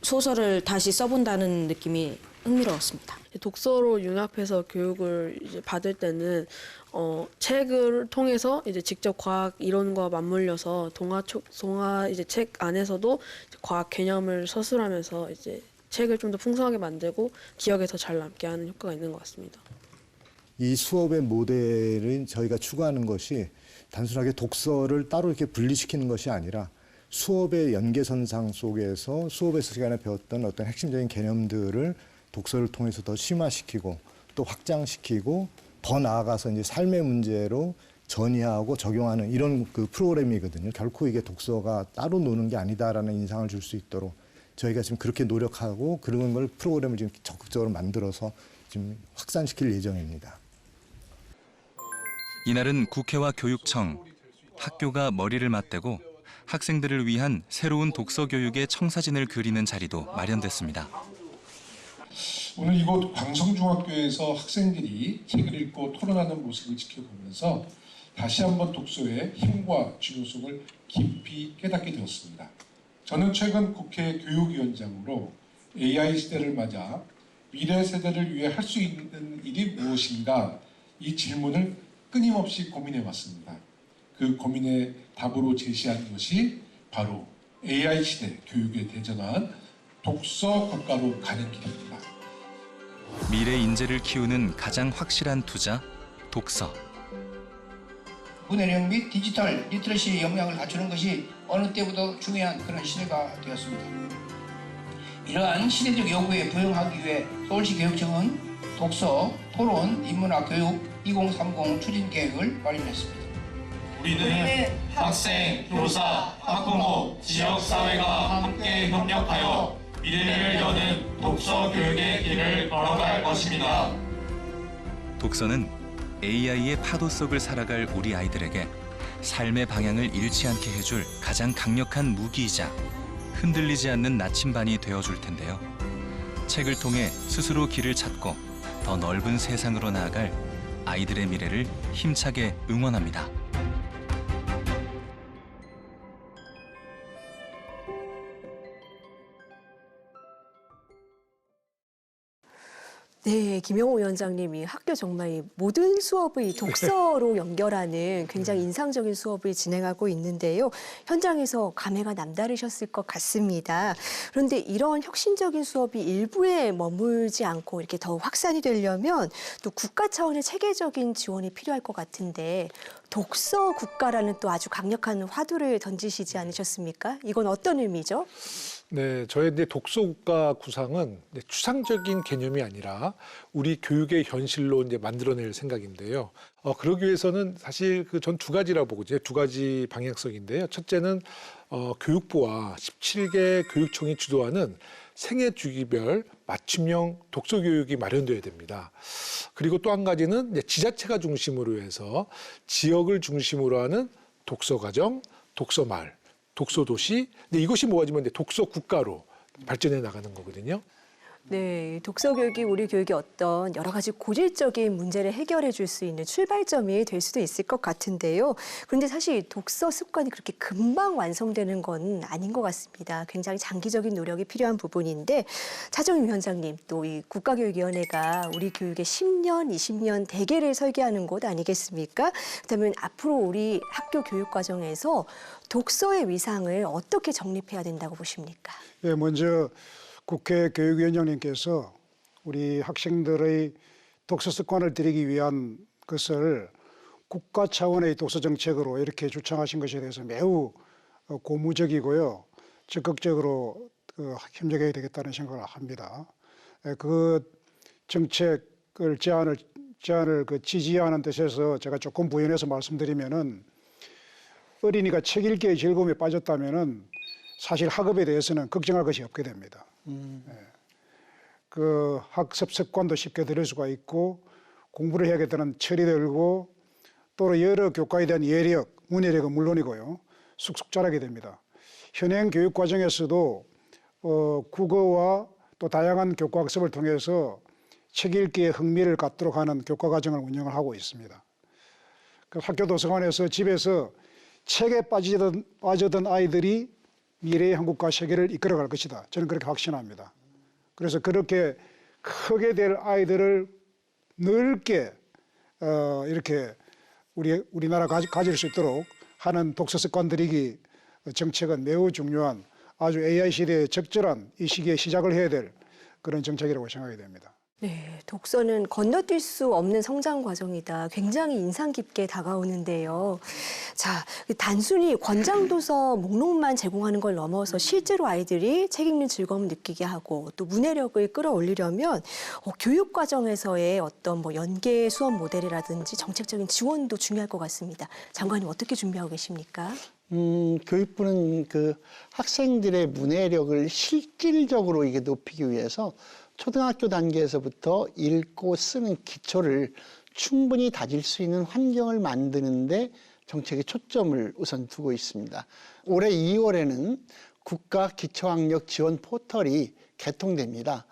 소설을 다시 써본다는 느낌이 흥미로웠습니다. 독서로 융합해서 교육을 이제 받을 때는 책을 통해서 이제 직접 과학 이론과 맞물려서 동화 이제 책 안에서도 과학 개념을 서술하면서 이제 책을 좀 더 풍성하게 만들고 기억에 더 잘 남게 하는 효과가 있는 것 같습니다. 이 수업의 모델은 저희가 추구하는 것이 단순하게 독서를 따로 이렇게 분리시키는 것이 아니라 수업의 연계선상 속에서 수업에서 시간에 배웠던 어떤 핵심적인 개념들을 독서를 통해서 더 심화시키고 또 확장시키고 더 나아가서 이제 삶의 문제로 전이하고 적용하는 이런 그 프로그램이거든요. 결코 이게 독서가 따로 노는 게 아니다라는 인상을 줄 수 있도록 저희가 지금 그렇게 노력하고 그런 걸 프로그램을 지금 적극적으로 만들어서 지금 확산시킬 예정입니다. 이날은 국회와 교육청, 학교가 머리를 맞대고 학생들을 위한 새로운 독서 교육의 청사진을 그리는 자리도 마련됐습니다. 오늘 이곳 광성중학교에서 학생들이 책을 읽고 토론하는 모습을 지켜보면서 다시 한번 독서의 힘과 중요성을 깊이 깨닫게 되었습니다. 저는 최근 국회 교육위원장으로 AI 시대를 맞아 미래 세대를 위해 할 수 있는 일이 무엇인가 이 질문을 끊임없이 고민해왔습니다. 그 고민의 답으로 제시한 것이 바로 AI 시대 교육에 대전한 독서 국가로 가는 길입니다. 미래 인재를 키우는 가장 확실한 투자, 독서. 문해력 및 디지털 리터러시 역량을 갖추는 것이 어느 때보다 중요한 그런 시대가 되었습니다. 이러한 시대적 요구에 부응하기 위해 서울시 교육청은 독서, 토론, 인문학 교육 2030 추진 계획을 마련했습니다. 우리는 학생, 교사, 학부모, 지역사회가 함께 협력하여 미래를 여는 독서 교육의 길을 걸어갈 것입니다. 독서는 AI의 파도 속을 살아갈 우리 아이들에게 삶의 방향을 잃지 않게 해줄 가장 강력한 무기이자 흔들리지 않는 나침반이 되어줄 텐데요. 책을 통해 스스로 길을 찾고 더 넓은 세상으로 나아갈 아이들의 미래를 힘차게 응원합니다. 네, 김영호 위원장님이 학교 정말 이 모든 수업을 이 독서로 연결하는 굉장히 인상적인 수업을 진행하고 있는데요. 현장에서 감회가 남다르셨을 것 같습니다. 그런데 이런 혁신적인 수업이 일부에 머물지 않고 이렇게 더 확산이 되려면 또 국가 차원의 체계적인 지원이 필요할 것 같은데 독서 국가라는 또 아주 강력한 화두를 던지시지 않으셨습니까? 이건 어떤 의미죠? 네, 저의 이제 독서 국가 구상은 추상적인 개념이 아니라 우리 교육의 현실로 이제 만들어낼 생각인데요. 그러기 위해서는 사실 그 전 두 가지라고 보고 이제 두 가지 방향성인데요. 첫째는 교육부와 17개 교육청이 주도하는 생애 주기별 맞춤형 독서 교육이 마련돼야 됩니다. 그리고 또 한 가지는 이제 지자체가 중심으로 해서 지역을 중심으로 하는 독서 과정, 독서 마을, 독서 도시, 근데 이것이 모아지면 이제 독서 국가로 발전해 나가는 거거든요. 네, 독서 교육이 우리 교육의 어떤 여러 가지 고질적인 문제를 해결해 줄 수 있는 출발점이 될 수도 있을 것 같은데요. 그런데 사실 독서 습관이 그렇게 금방 완성되는 건 아닌 것 같습니다. 굉장히 장기적인 노력이 필요한 부분인데 차정희 위원장님, 또 이 국가교육위원회가 우리 교육의 10년, 20년 대계를 설계하는 곳 아니겠습니까? 그렇다면 앞으로 우리 학교 교육 과정에서 독서의 위상을 어떻게 정립해야 된다고 보십니까? 네, 먼저 국회 교육위원장님께서 우리 학생들의 독서 습관을 들이기 위한 것을 국가 차원의 독서 정책으로 이렇게 주창하신 것에 대해서 매우 고무적이고요. 적극적으로 협력해야 되겠다는 생각을 합니다. 그 정책을 제안을 지지하는 뜻에서 제가 조금 부연해서 말씀드리면은 어린이가 책 읽기의 즐거움에 빠졌다면은 사실 학업에 대해서는 걱정할 것이 없게 됩니다. 그 학습 습관도 쉽게 들일 수가 있고 공부를 해야겠다는 철이 들고 또 여러 교과에 대한 예력, 문해력은 물론이고요. 쑥쑥 자라게 됩니다. 현행 교육 과정에서도 국어와 또 다양한 교과 학습을 통해서 책 읽기에 흥미를 갖도록 하는 교과 과정을 운영을 하고 있습니다. 그 학교 도서관에서 집에서 책에 빠져든 아이들이 미래의 한국과 세계를 이끌어갈 것이다. 저는 그렇게 확신합니다. 그래서 그렇게 크게 될 아이들을 넓게 이렇게 우리나라 가질 수 있도록 하는 독서 습관 들이기 정책은 매우 중요한 아주 AI 시대에 적절한 이 시기에 시작을 해야 될 그런 정책이라고 생각이 됩니다. 네, 독서는 건너뛸 수 없는 성장 과정이다. 굉장히 인상 깊게 다가오는데요. 자, 단순히 권장도서 목록만 제공하는 걸 넘어서 실제로 아이들이 책 읽는 즐거움을 느끼게 하고 또 문해력을 끌어올리려면 교육 과정에서의 어떤 연계 수업 모델이라든지 정책적인 지원도 중요할 것 같습니다. 장관님 어떻게 준비하고 계십니까? 교육부는 그 학생들의 문해력을 실질적으로 이게 높이기 위해서 초등학교 단계에서부터 읽고 쓰는 기초를 충분히 다질 수 있는 환경을 만드는데 정책의 초점을 우선 두고 있습니다. 올해 2월에는 국가 기초학력 지원 포털이 개통됩니다.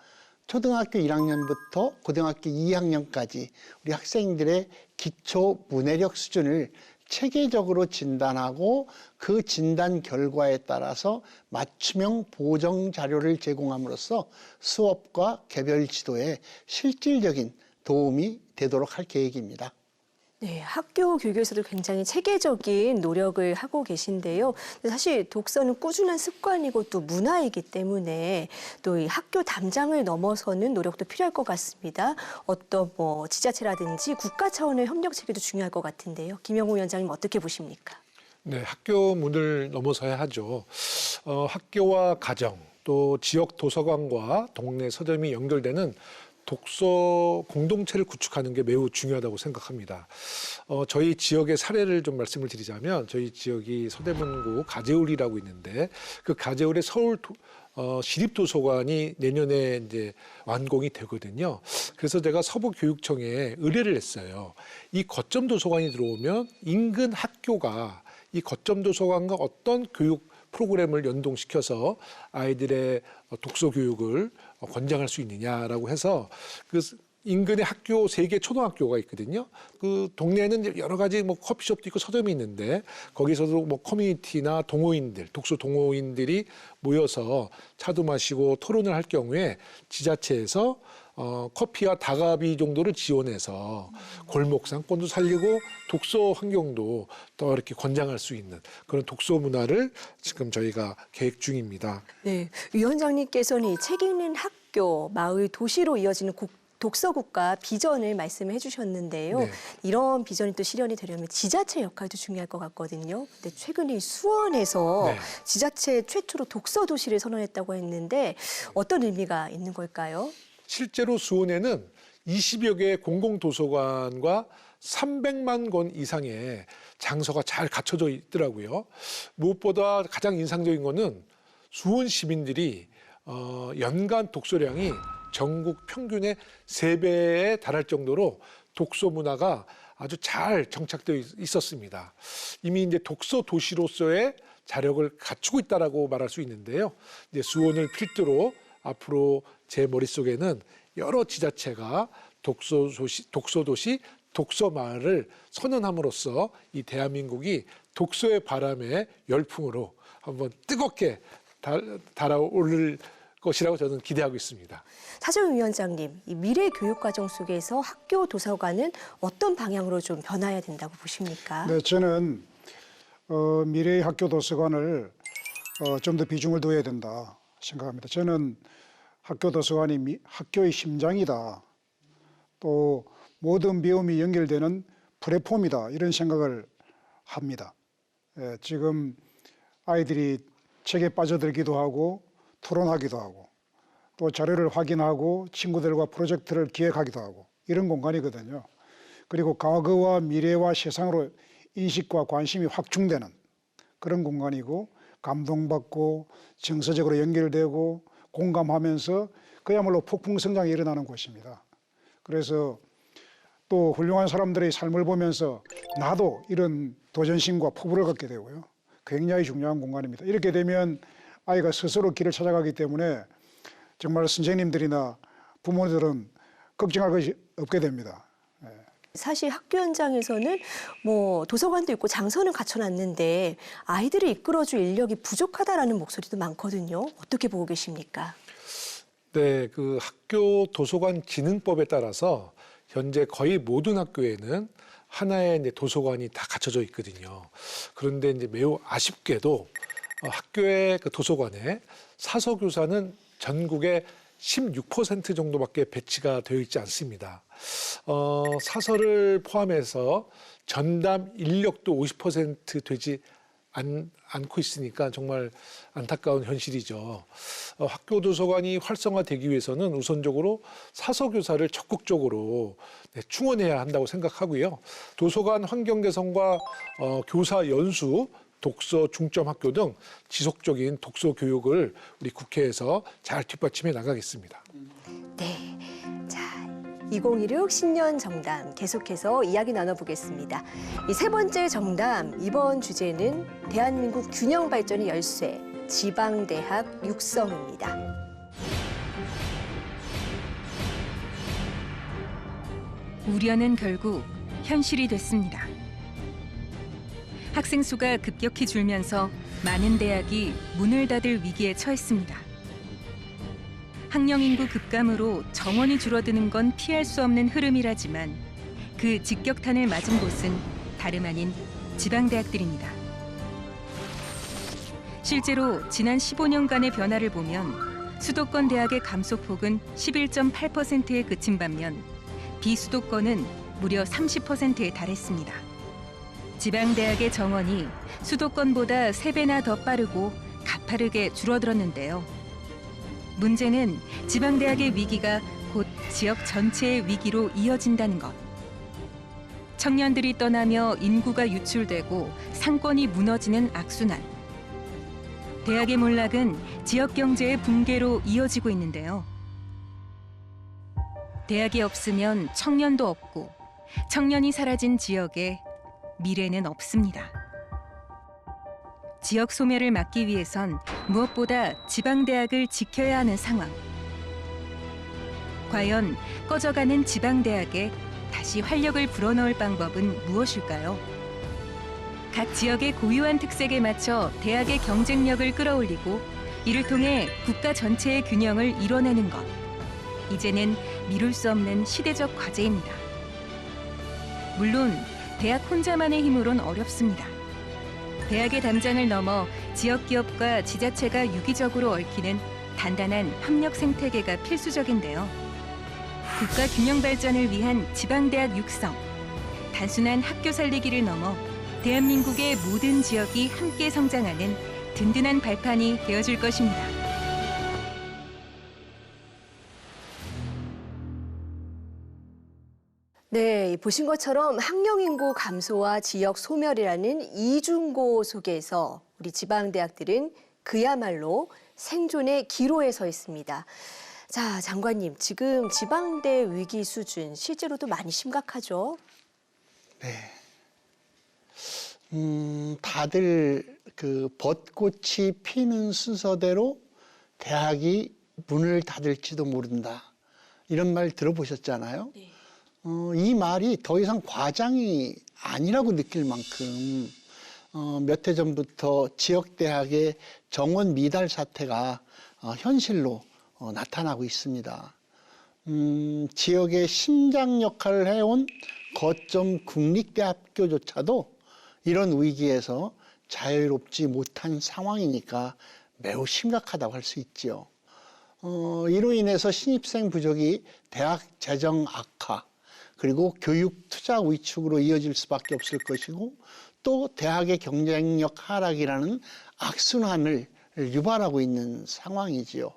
초등학교 1학년부터 고등학교 2학년까지 우리 학생들의 기초 문해력 수준을 체계적으로 진단하고 그 진단 결과에 따라서 맞춤형 보정 자료를 제공함으로써 수업과 개별 지도에 실질적인 도움이 되도록 할 계획입니다. 네, 학교 교육에서도 굉장히 체계적인 노력을 하고 계신데요. 사실 독서는 꾸준한 습관이고 또 문화이기 때문에 또 이 학교 담장을 넘어서는 노력도 필요할 것 같습니다. 어떤 지자체라든지 국가 차원의 협력 체계도 중요할 것 같은데요. 김영호 위원장님 어떻게 보십니까? 네, 학교 문을 넘어서야 하죠. 학교와 가정, 또 지역 도서관과 동네 서점이 연결되는 독서 공동체를 구축하는 게 매우 중요하다고 생각합니다. 저희 지역의 사례를 좀 말씀을 드리자면 저희 지역이 서대문구 가재울이라고 있는데 그 가재울의 서울 시립도서관이 내년에 이제 완공이 되거든요. 그래서 제가 서부교육청에 의뢰를 했어요. 이 거점 도서관이 들어오면 인근 학교가 이 거점 도서관과 어떤 교육 프로그램을 연동시켜서 아이들의 독서 교육을 권장할 수 있느냐라고 해서 그 인근에 학교 3개 초등학교가 있거든요. 그 동네에는 여러 가지 커피숍도 있고 서점이 있는데 거기서도 커뮤니티나 동호인들, 독서 동호인들이 모여서 차도 마시고 토론을 할 경우에 지자체에서 커피와 다가비 정도를 지원해서 골목 상권도 살리고 독서 환경도 더 이렇게 권장할 수 있는 그런 독서 문화를 지금 저희가 계획 중입니다. 네, 위원장님께서는 이 책 읽는 학교, 마을, 도시로 이어지는 독서국가 비전을 말씀해 주셨는데요. 네. 이런 비전이 또 실현이 되려면 지자체 역할도 중요할 것 같거든요. 근데 최근에 수원에서 네. 지자체 최초로 독서 도시를 선언했다고 했는데 어떤 의미가 있는 걸까요? 실제로 수원에는 20여 개의 공공도서관과 300만 권 이상의 장소가 잘 갖춰져 있더라고요. 무엇보다 가장 인상적인 거는 수원 시민들이 연간 독서량이 전국 평균의 3배에 달할 정도로 독서 문화가 아주 잘 정착되어 있었습니다. 이미 이제 독서 도시로서의 자력을 갖추고 있다라고 말할 수 있는데요. 이제 수원을 필두로 앞으로 제 머릿속에는 여러 지자체가 독서도시, 독서마을을 선언함으로써 이 대한민국이 독서의 바람의 열풍으로 한번 뜨겁게 달아오를 것이라고 저는 기대하고 있습니다. 차재훈 위원장님, 이 미래 교육 과정 속에서 학교 도서관은 어떤 방향으로 좀 변화해야 된다고 보십니까? 네, 저는 미래의 학교 도서관을 좀 더 비중을 둬야 된다 생각합니다. 저는 학교 도서관이 학교의 심장이다. 또 모든 배움이 연결되는 플랫폼이다. 이런 생각을 합니다. 지금 아이들이 책에 빠져들기도 하고 토론하기도 하고 또 자료를 확인하고 친구들과 프로젝트를 기획하기도 하고 이런 공간이거든요. 그리고 과거와 미래와 세상으로 인식과 관심이 확충되는 그런 공간이고 감동받고 정서적으로 연결되고 공감하면서 그야말로 폭풍 성장이 일어나는 곳입니다. 그래서 또 훌륭한 사람들의 삶을 보면서 나도 이런 도전심과 포부를 갖게 되고요. 굉장히 중요한 공간입니다. 이렇게 되면 아이가 스스로 길을 찾아가기 때문에 정말 선생님들이나 부모들은 걱정할 것이 없게 됩니다. 사실 학교 현장에서는 뭐 도서관도 있고 장소는 갖춰놨는데 아이들을 이끌어줄 인력이 부족하다라는 목소리도 많거든요. 어떻게 보고 계십니까? 네, 그 학교 도서관 기능법에 따라서 현재 거의 모든 학교에는 하나의 이제 도서관이 다 갖춰져 있거든요. 그런데 이제 매우 아쉽게도 학교의 그 도서관에 사서교사는 전국의 16% 정도밖에 배치가 되어 있지 않습니다. 사서를 포함해서 전담 인력도 50% 되지 않고 있으니까 정말 안타까운 현실이죠. 학교 도서관이 활성화되기 위해서는 우선적으로 사서교사를 적극적으로 충원해야 한다고 생각하고요. 도서관 환경 개선과 교사 연수, 독서 중점 학교 등 지속적인 독서 교육을 우리 국회에서 잘 뒷받침해 나가겠습니다. 네, 자 2016 신년 정담 계속해서 이야기 나눠보겠습니다. 이 세 번째 정담, 이번 주제는 대한민국 균형 발전의 열쇠, 지방대학 육성입니다. 우려는 결국 현실이 됐습니다. 학생 수가 급격히 줄면서 많은 대학이 문을 닫을 위기에 처했습니다. 학령 인구 급감으로 정원이 줄어드는 건 피할 수 없는 흐름이라지만 그 직격탄을 맞은 곳은 다름 아닌 지방대학들입니다. 실제로 지난 15년간의 변화를 보면 수도권 대학의 감소폭은 11.8%에 그친 반면 비수도권은 무려 30%에 달했습니다. 지방대학의 정원이 수도권보다 3배나 더 빠르고 가파르게 줄어들었는데요. 문제는 지방대학의 위기가 곧 지역 전체의 위기로 이어진다는 것. 청년들이 떠나며 인구가 유출되고 상권이 무너지는 악순환. 대학의 몰락은 지역 경제의 붕괴로 이어지고 있는데요. 대학이 없으면 청년도 없고 청년이 사라진 지역에 미래는 없습니다. 지역 소멸을 막기 위해선 무엇보다 지방대학을 지켜야 하는 상황. 과연 꺼져가는 지방대학에 다시 활력을 불어넣을 방법은 무엇일까요? 각 지역의 고유한 특색에 맞춰 대학의 경쟁력을 끌어올리고 이를 통해 국가 전체의 균형을 이뤄내는 것. 이제는 미룰 수 없는 시대적 과제입니다. 물론 대학 혼자만의 힘으론 어렵습니다. 대학의 담장을 넘어 지역 기업과 지자체가 유기적으로 얽히는 단단한 협력 생태계가 필수적인데요. 국가 균형 발전을 위한 지방대학 육성, 단순한 학교 살리기를 넘어 대한민국의 모든 지역이 함께 성장하는 든든한 발판이 되어줄 것입니다. 네, 보신 것처럼 학령 인구 감소와 지역 소멸이라는 이중고 속에서 우리 지방대학들은 그야말로 생존의 기로에 서 있습니다. 자, 장관님, 지금 지방대 위기 수준 실제로도 많이 심각하죠? 네. 다들 그 벚꽃이 피는 순서대로 대학이 문을 닫을지도 모른다. 이런 말 들어보셨잖아요. 네. 이 말이 더 이상 과장이 아니라고 느낄 만큼 몇 해 전부터 지역대학의 정원 미달 사태가 현실로 나타나고 있습니다. 지역의 심장 역할을 해온 거점 국립대학교조차도 이런 위기에서 자유롭지 못한 상황이니까 매우 심각하다고 할 수 있지요. 이로 인해서 신입생 부족이 대학 재정 악화, 그리고 교육 투자 위축으로 이어질 수밖에 없을 것이고 또 대학의 경쟁력 하락이라는 악순환을 유발하고 있는 상황이지요.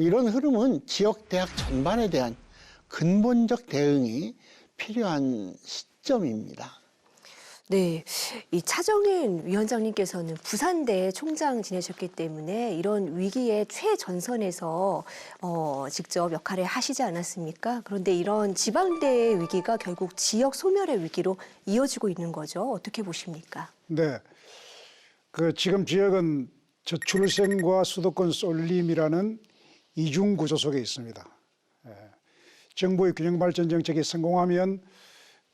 이런 흐름은 지역 대학 전반에 대한 근본적 대응이 필요한 시점입니다. 네, 이 차정인 위원장님께서는 부산대 총장 지내셨기 때문에 이런 위기의 최전선에서 직접 역할을 하시지 않았습니까? 그런데 이런 지방대의 위기가 결국 지역 소멸의 위기로 이어지고 있는 거죠. 어떻게 보십니까? 네, 그 지금 지역은 저출생과 수도권 쏠림이라는 이중 구조 속에 있습니다. 정부의 균형 발전 정책이 성공하면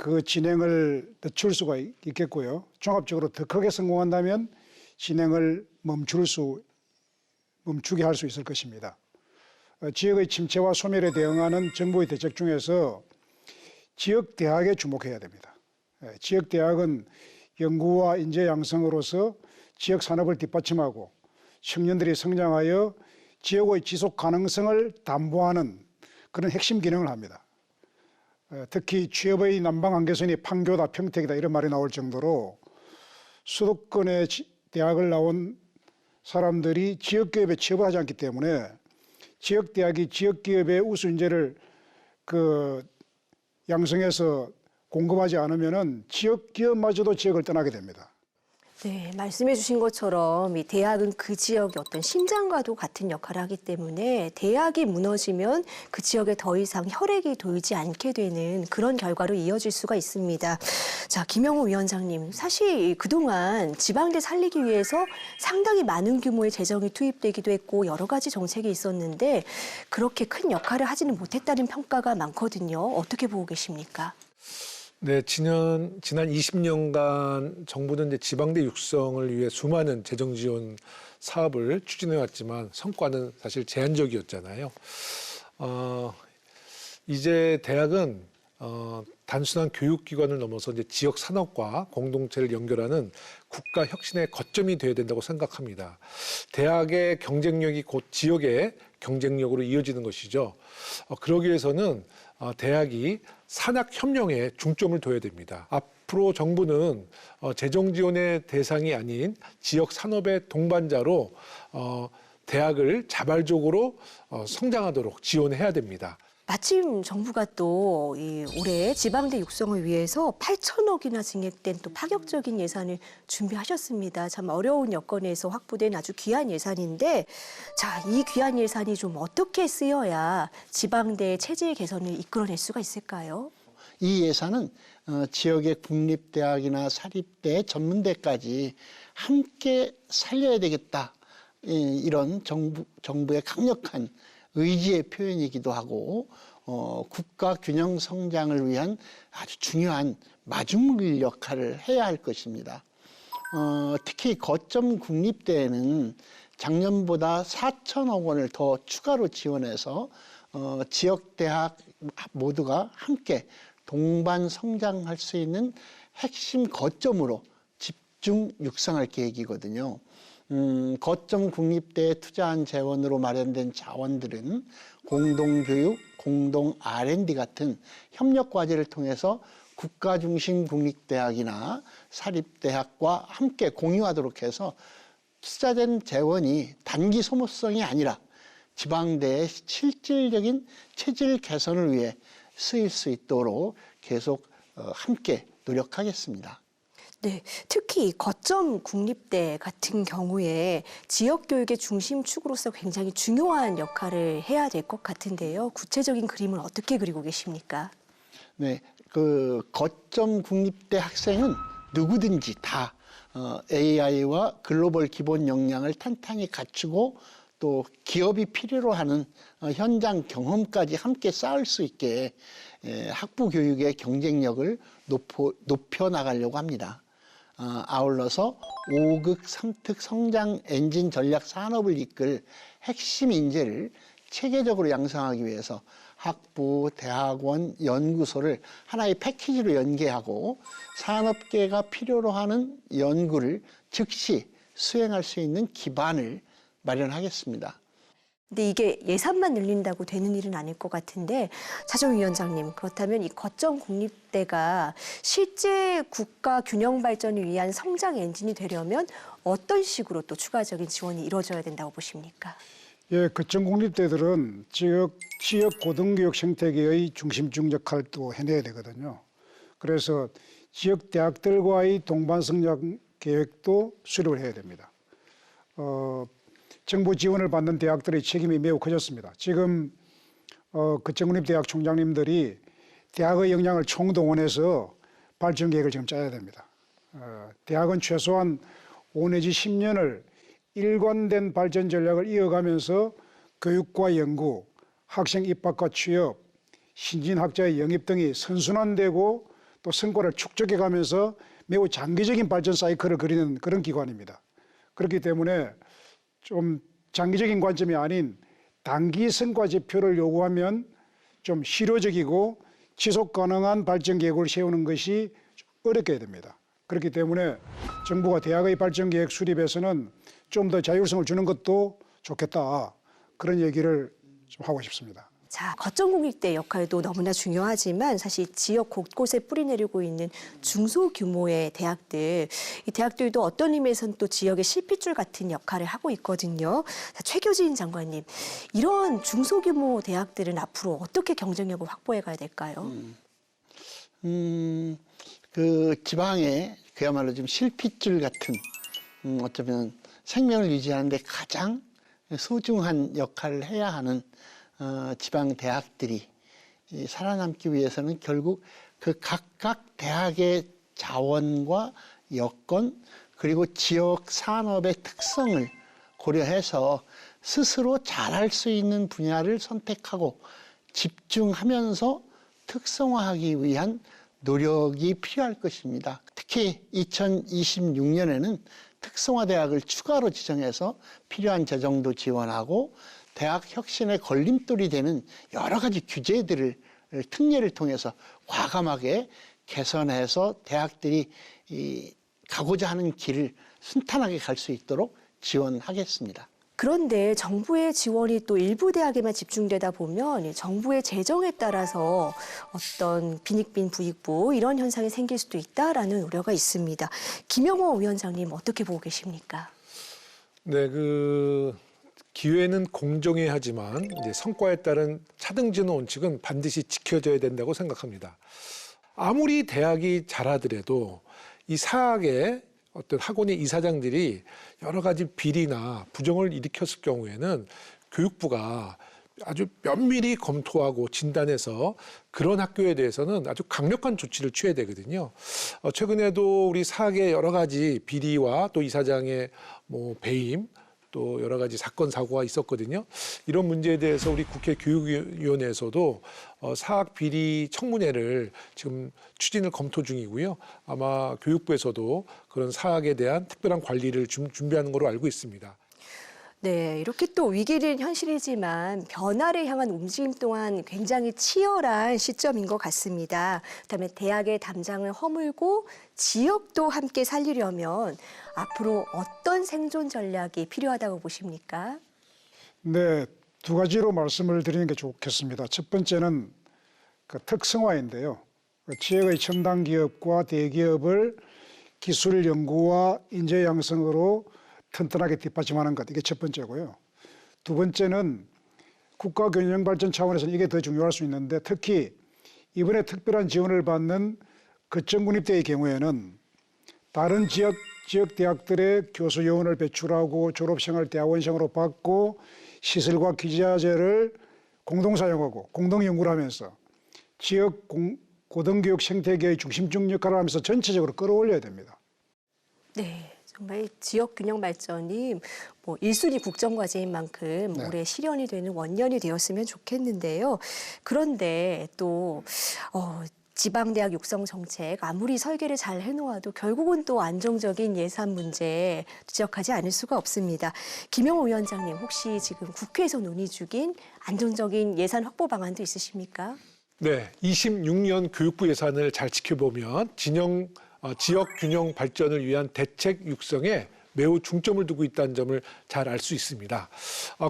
그 진행을 늦출 수가 있겠고요. 종합적으로 더 크게 성공한다면 진행을 멈추게 할 수 있을 것입니다. 지역의 침체와 소멸에 대응하는 정부의 대책 중에서 지역 대학에 주목해야 됩니다. 지역 대학은 연구와 인재 양성으로서 지역 산업을 뒷받침하고 청년들이 성장하여 지역의 지속 가능성을 담보하는 그런 핵심 기능을 합니다. 특히 취업의 난방 한계선이 판교다 평택이다 이런 말이 나올 정도로 수도권의 대학을 나온 사람들이 지역기업에 취업을 하지 않기 때문에 지역대학이 지역기업의 우수 인재를 양성해서 공급하지 않으면은 지역기업마저도 지역을 떠나게 됩니다. 네, 말씀해 주신 것처럼 이 대학은 그 지역의 어떤 심장과도 같은 역할을 하기 때문에 대학이 무너지면 그 지역에 더 이상 혈액이 돌지 않게 되는 그런 결과로 이어질 수가 있습니다. 자, 김영호 위원장님, 사실 그동안 지방대 살리기 위해서 상당히 많은 규모의 재정이 투입되기도 했고 여러 가지 정책이 있었는데 그렇게 큰 역할을 하지는 못했다는 평가가 많거든요. 어떻게 보고 계십니까? 네, 지난 20년간 정부는 이제 지방대 육성을 위해 수많은 재정 지원 사업을 추진해 왔지만 성과는 사실 제한적이었잖아요. 이제 대학은 단순한 교육기관을 넘어서 이제 지역 산업과 공동체를 연결하는 국가 혁신의 거점이 되어야 된다고 생각합니다. 대학의 경쟁력이 곧 지역의 경쟁력으로 이어지는 것이죠. 그러기 위해서는 대학이 산학협력에 중점을 둬야 됩니다. 앞으로 정부는 재정 지원의 대상이 아닌 지역 산업의 동반자로 대학을 자발적으로 성장하도록 지원해야 됩니다. 마침 정부가 또 올해 지방대 육성을 위해서 8천억이나 증액된 또 파격적인 예산을 준비하셨습니다. 참 어려운 여건에서 확보된 아주 귀한 예산인데, 자, 이 귀한 예산이 좀 어떻게 쓰여야 지방대의 체질 개선을 이끌어낼 수가 있을까요? 이 예산은 지역의 국립대학이나 사립대, 전문대까지 함께 살려야 되겠다. 이런 정부의 강력한 의지의 표현이기도 하고 국가 균형 성장을 위한 아주 중요한 마중물 역할을 해야 할 것입니다. 특히 거점 국립대에는 작년보다 4천억 원을 더 추가로 지원해서 지역 대학 모두가 함께 동반 성장할 수 있는 핵심 거점으로 집중 육성할 계획이거든요. 거점 국립대에 투자한 재원으로 마련된 자원들은 공동교육, 공동 R&D 같은 협력 과제를 통해서 국가 중심 국립대학이나 사립대학과 함께 공유하도록 해서 투자된 재원이 단기 소모성이 아니라 지방대의 실질적인 체질 개선을 위해 쓰일 수 있도록 계속 함께 노력하겠습니다. 네, 특히 이 거점 국립대 같은 경우에 지역 교육의 중심축으로서 굉장히 중요한 역할을 해야 될 것 같은데요. 구체적인 그림을 어떻게 그리고 계십니까? 네, 그 거점 국립대 학생은 누구든지 다 AI와 글로벌 기본 역량을 탄탄히 갖추고 또 기업이 필요로 하는 현장 경험까지 함께 쌓을 수 있게 학부 교육의 경쟁력을 높여 나가려고 합니다. 아울러서 5극 3특 성장 엔진 전략 산업을 이끌 핵심 인재를 체계적으로 양성하기 위해서 학부, 대학원, 연구소를 하나의 패키지로 연계하고 산업계가 필요로 하는 연구를 즉시 수행할 수 있는 기반을 마련하겠습니다. 근데 이게 예산만 늘린다고 되는 일은 아닐 것 같은데 차정 위원장님, 그렇다면 이 거점 국립대가 실제 국가 균형 발전을 위한 성장 엔진이 되려면 어떤 식으로 또 추가적인 지원이 이루어져야 된다고 보십니까? 예, 거점 국립대들은 지역 고등교육 생태계의 중심적 역할을 또 해내야 되거든요. 그래서 지역 대학들과의 동반 성장 계획도 수립을 해야 됩니다. 정부 지원을 받는 대학들의 책임이 매우 커졌습니다. 지금 거점국립대학 총장님들이 대학의 역량을 총동원해서 발전 계획을 지금 짜야 됩니다. 대학은 최소한 5 내지 10년을 일관된 발전 전략을 이어가면서 교육과 연구, 학생 입학과 취업, 신진학자의 영입 등이 선순환되고 또 성과를 축적해가면서 매우 장기적인 발전 사이클을 그리는 그런 기관입니다. 그렇기 때문에 좀 장기적인 관점이 아닌 단기 성과 지표를 요구하면 좀 실효적이고 지속 가능한 발전 계획을 세우는 것이 어렵게 됩니다. 그렇기 때문에 정부가 대학의 발전 계획 수립에서는 좀 더 자율성을 주는 것도 좋겠다. 그런 얘기를 좀 하고 싶습니다. 자, 거점 국립대 역할도 너무나 중요하지만 사실 지역 곳곳에 뿌리내리고 있는 중소규모의 대학들, 이 대학들도 어떤 의미에서는 또 지역의 실핏줄 같은 역할을 하고 있거든요. 자, 최교진 장관님, 이런 중소규모 대학들은 앞으로 어떻게 경쟁력을 확보해 가야 될까요? 그 지방에 그야말로 좀 실핏줄 같은 어쩌면 생명을 유지하는 데 가장 소중한 역할을 해야 하는 지방 대학들이 살아남기 위해서는 결국 그 각각 대학의 자원과 여건 그리고 지역 산업의 특성을 고려해서 스스로 잘할 수 있는 분야를 선택하고 집중하면서 특성화하기 위한 노력이 필요할 것입니다. 특히 2026년에는 특성화대학을 추가로 지정해서 필요한 재정도 지원하고 대학 혁신의 걸림돌이 되는 여러 가지 규제들을 특례를 통해서 과감하게 개선해서 대학들이 가고자 하는 길을 순탄하게 갈 수 있도록 지원하겠습니다. 그런데 정부의 지원이 또 일부 대학에만 집중되다 보면 정부의 재정에 따라서 어떤 빈익빈 부익부 이런 현상이 생길 수도 있다라는 우려가 있습니다. 김영호 위원장님 어떻게 보고 계십니까? 네, 기회는 공정해야 하지만 이제 성과에 따른 차등지는 원칙은 반드시 지켜져야 된다고 생각합니다. 아무리 대학이 잘하더라도 이 사학의 어떤 학원의 이사장들이 여러 가지 비리나 부정을 일으켰을 경우에는 교육부가 아주 면밀히 검토하고 진단해서 그런 학교에 대해서는 아주 강력한 조치를 취해야 되거든요. 최근에도 우리 사학의 여러 가지 비리와 또 이사장의 배임, 또 여러 가지 사건 사고가 있었거든요. 이런 문제에 대해서 우리 국회 교육위원회에서도 사학 비리 청문회를 지금 추진을 검토 중이고요. 아마 교육부에서도 그런 사학에 대한 특별한 관리를 준비하는 걸로 알고 있습니다. 네, 이렇게 또 위기는 현실이지만 변화를 향한 움직임 또한 굉장히 치열한 시점인 것 같습니다. 그다음에 대학의 담장을 허물고 지역도 함께 살리려면 앞으로 어떤 생존 전략이 필요하다고 보십니까? 네, 두 가지로 말씀을 드리는 게 좋겠습니다. 첫 번째는 그 특성화인데요. 지역의 첨단 기업과 대기업을 기술 연구와 인재 양성으로 튼튼하게 뒷받침하는 것, 이게 첫 번째고요. 두 번째는 국가 균형 발전 차원에서는 이게 더 중요할 수 있는데, 특히 이번에 특별한 지원을 받는 거점 군입대의 경우에는 다른 지역 대학들의 교수 요원을 배출하고 졸업생을 대학원생으로 받고 시설과 기자재를 공동 사용하고 공동 연구를 하면서 지역 고등교육 생태계의 중심적 역할을 하면서 전체적으로 끌어올려야 됩니다. 네, 정말 지역 균형 발전이 뭐 1순위 국정과제인 만큼 네. 올해 실현이 되는 원년이 되었으면 좋겠는데요. 그런데 또 지방대학 육성 정책 아무리 설계를 잘 해놓아도 결국은 또 안정적인 예산 문제 지적하지 않을 수가 없습니다. 김영호 위원장님, 혹시 지금 국회에서 논의 중인 안정적인 예산 확보 방안도 있으십니까? 네, 26년 교육부 예산을 잘 지켜보면 지역 균형 발전을 위한 대책 육성에 매우 중점을 두고 있다는 점을 잘 알 수 있습니다.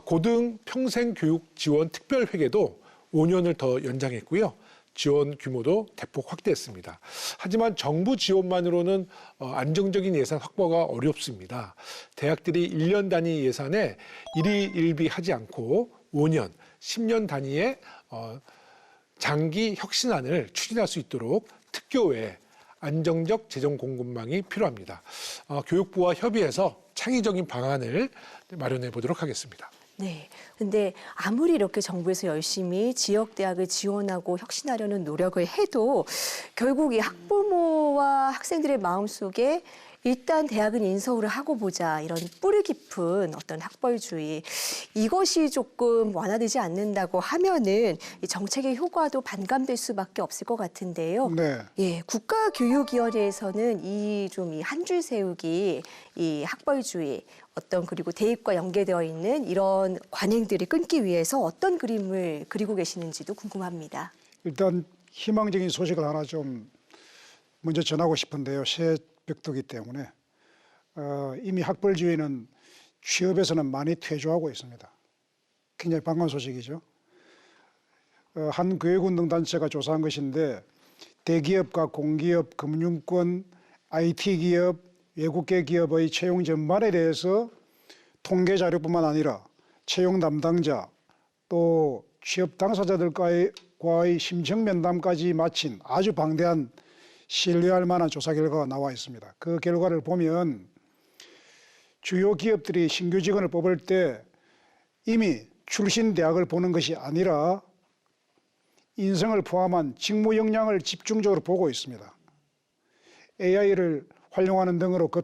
고등 평생 교육 지원 특별회계도 5년을 더 연장했고요. 지원 규모도 대폭 확대했습니다. 하지만 정부 지원만으로는 안정적인 예산 확보가 어렵습니다. 대학들이 1년 단위 예산에 일희일비하지 않고 5년, 10년 단위의 장기 혁신안을 추진할 수 있도록 특교 외에 안정적 재정 공급망이 필요합니다. 교육부와 협의해서 창의적인 방안을 마련해 보도록 하겠습니다. 네. 근데 아무리 이렇게 정부에서 열심히 지역 대학을 지원하고 혁신하려는 노력을 해도 결국 이 학부모와 학생들의 마음속에 일단 대학은 인서울을 하고 보자, 이런 뿌리 깊은 어떤 학벌주의, 이것이 조금 완화되지 않는다고 하면은 이 정책의 효과도 반감될 수밖에 없을 것 같은데요. 네. 예, 국가교육위원회에서는 이 한 줄 세우기, 이 학벌주의, 그리고 대입과 연계되어 있는 이런 관행들이 끊기 위해서 어떤 그림을 그리고 계시는지도 궁금합니다. 일단 희망적인 소식을 하나 좀 먼저 전하고 싶은데요. 새벽도기 때문에 이미 학벌주의는 취업에서는 많이 퇴조하고 있습니다. 굉장히 반가운 소식이죠. 한 교육운동단체가 조사한 것인데 대기업과 공기업, 금융권, IT기업, 외국계 기업의 채용 전반에 대해서 통계 자료뿐만 아니라 채용 담당자 또 취업 당사자들과의 심층 면담까지 마친 아주 방대한 신뢰할 만한 조사 결과가 나와 있습니다. 그 결과를 보면 주요 기업들이 신규 직원을 뽑을 때 이미 출신 대학을 보는 것이 아니라 인성을 포함한 직무 역량을 집중적으로 보고 있습니다. AI를 활용하는 등으로 그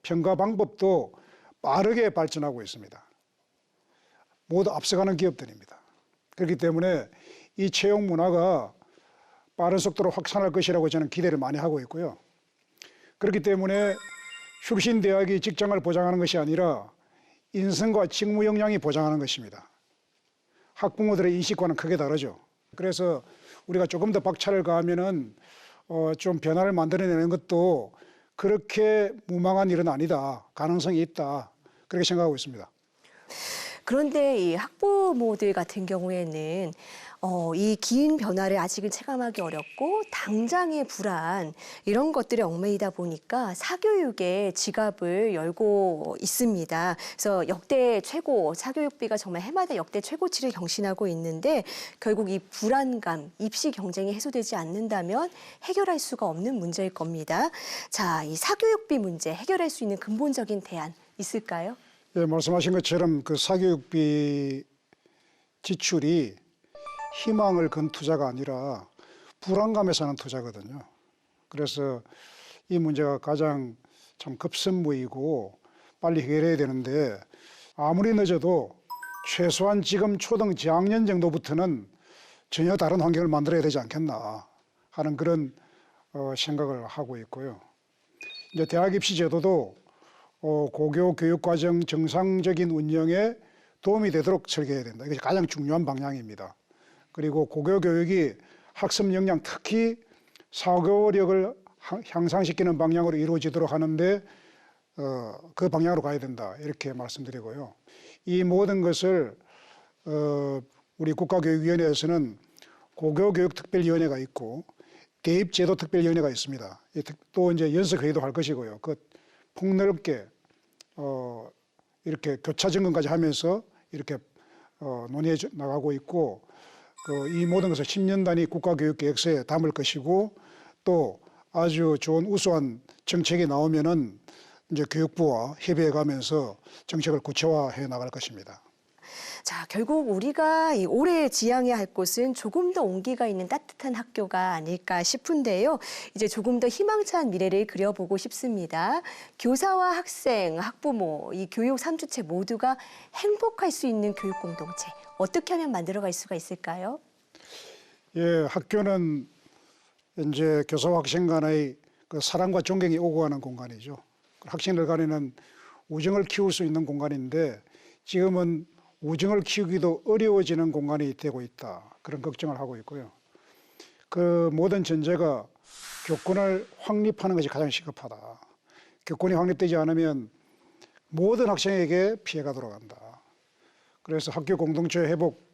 평가 방법도 빠르게 발전하고 있습니다. 모두 앞서가는 기업들입니다. 그렇기 때문에 이 채용 문화가 빠른 속도로 확산할 것이라고 저는 기대를 많이 하고 있고요. 그렇기 때문에 출신 대학이 직장을 보장하는 것이 아니라 인성과 직무 역량이 보장하는 것입니다. 학부모들의 인식과는 크게 다르죠. 그래서 우리가 조금 더 박차를 가하면은 좀 변화를 만들어내는 것도 그렇게 무망한 일은 아니다. 가능성이 있다. 그렇게 생각하고 있습니다. 그런데 이 학부모들 같은 경우에는 이 긴 변화를 아직은 체감하기 어렵고 당장의 불안, 이런 것들에 얽매이다 보니까 사교육에 지갑을 열고 있습니다. 그래서 역대 최고, 사교육비가 정말 해마다 역대 최고치를 경신하고 있는데 결국 이 불안감, 입시 경쟁이 해소되지 않는다면 해결할 수가 없는 문제일 겁니다. 자, 이 사교육비 문제 해결할 수 있는 근본적인 대안 있을까요? 예, 말씀하신 것처럼 그 사교육비 지출이 희망을 건 투자가 아니라 불안감에 사는 투자거든요. 그래서 이 문제가 가장 참 급선무이고 빨리 해결해야 되는데 아무리 늦어도 최소한 지금 초등 저학년 정도부터는 전혀 다른 환경을 만들어야 되지 않겠나 하는 그런 생각을 하고 있고요. 이제 대학 입시 제도도 고교 교육과정 정상적인 운영에 도움이 되도록 설계해야 된다. 이것이 가장 중요한 방향입니다. 그리고 고교 교육이 학습 역량, 특히 사고력을 향상시키는 방향으로 이루어지도록 하는데 그 방향으로 가야 된다. 이렇게 말씀드리고요. 이 모든 것을 우리 국가교육위원회에서는 고교교육특별위원회가 있고 대입제도특별위원회가 있습니다. 또 이제 연석회의도 할 것이고요. 그 폭넓게 이렇게 교차 점검까지 하면서 이렇게 논의해 나가고 있고 이 모든 것을 10년 단위 국가교육계획서에 담을 것이고 또 아주 좋은 우수한 정책이 나오면은 이제 교육부와 협의해 가면서 정책을 구체화해 나갈 것입니다. 자, 결국 우리가 올해 지향해야 할 곳은 조금 더 온기가 있는 따뜻한 학교가 아닐까 싶은데요. 이제 조금 더 희망찬 미래를 그려보고 싶습니다. 교사와 학생, 학부모, 이 교육 3주체 모두가 행복할 수 있는 교육 공동체, 어떻게 하면 만들어갈 수가 있을까요? 예, 학교는 이제 교사와 학생 간의 그 사랑과 존경이 오고 가는 공간이죠. 학생들 간에는 우정을 키울 수 있는 공간인데 지금은 우정을 키우기도 어려워지는 공간이 되고 있다. 그런 걱정을 하고 있고요. 그 모든 전제가 교권을 확립하는 것이 가장 시급하다. 교권이 확립되지 않으면 모든 학생에게 피해가 돌아간다. 그래서 학교 공동체 회복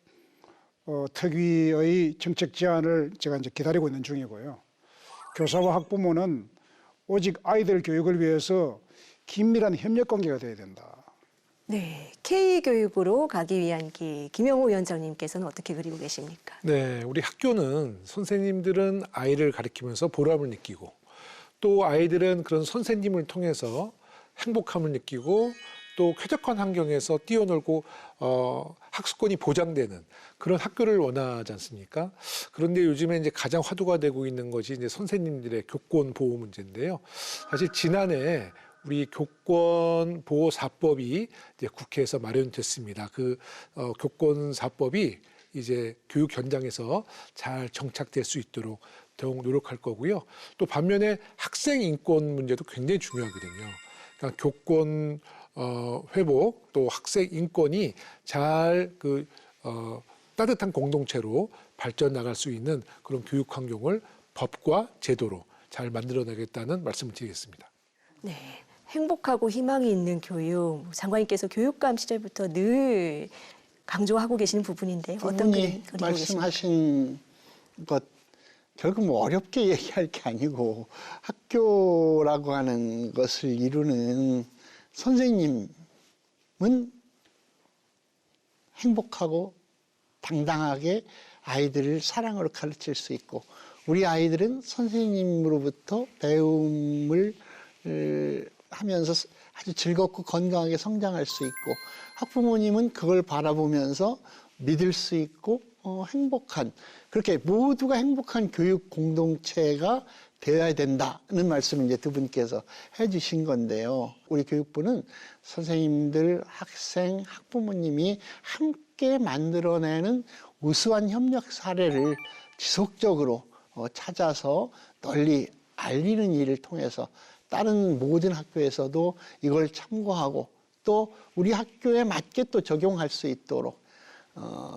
특위의 정책 제안을 제가 이제 기다리고 있는 중이고요. 교사와 학부모는 오직 아이들 교육을 위해서 긴밀한 협력 관계가 돼야 된다. 네, K교육으로 가기 위한 길, 김영호 위원장님께서는 어떻게 그리고 계십니까? 네, 우리 학교는 선생님들은 아이를 가르치면서 보람을 느끼고 또 아이들은 그런 선생님을 통해서 행복함을 느끼고 또 쾌적한 환경에서 뛰어놀고 학습권이 보장되는 그런 학교를 원하지 않습니까? 그런데 요즘에 이제 가장 화두가 되고 있는 것이 이제 선생님들의 교권 보호 문제인데요. 사실 지난해 우리 교권보호사법이 이제 국회에서 마련됐습니다. 그 교권사법이 이제 교육 현장에서 잘 정착될 수 있도록 더욱 노력할 거고요. 또 반면에 학생 인권 문제도 굉장히 중요하거든요. 그러니까 교권 회복 또 학생 인권이 잘 따뜻한 공동체로 발전 나갈 수 있는 그런 교육 환경을 법과 제도로 잘 만들어내겠다는 말씀을 드리겠습니다. 네. 행복하고 희망이 있는 교육, 장관님께서 교육감 시절부터 늘 강조하고 계시는 부분인데 어떤 그림 그리고 말씀하신 것 결국 뭐 어렵게 얘기할 게 아니고 학교라고 하는 것을 이루는 선생님은 행복하고 당당하게 아이들을 사랑으로 가르칠 수 있고 우리 아이들은 선생님으로부터 배움을 하면서 아주 즐겁고 건강하게 성장할 수 있고 학부모님은 그걸 바라보면서 믿을 수 있고 행복한 그렇게 모두가 행복한 교육 공동체가 되어야 된다는 말씀을 이제 두 분께서 해주신 건데요. 우리 교육부는 선생님들, 학생, 학부모님이 함께 만들어내는 우수한 협력 사례를 지속적으로 찾아서 널리 알리는 일을 통해서 다른 모든 학교에서도 이걸 참고하고 또 우리 학교에 맞게 또 적용할 수 있도록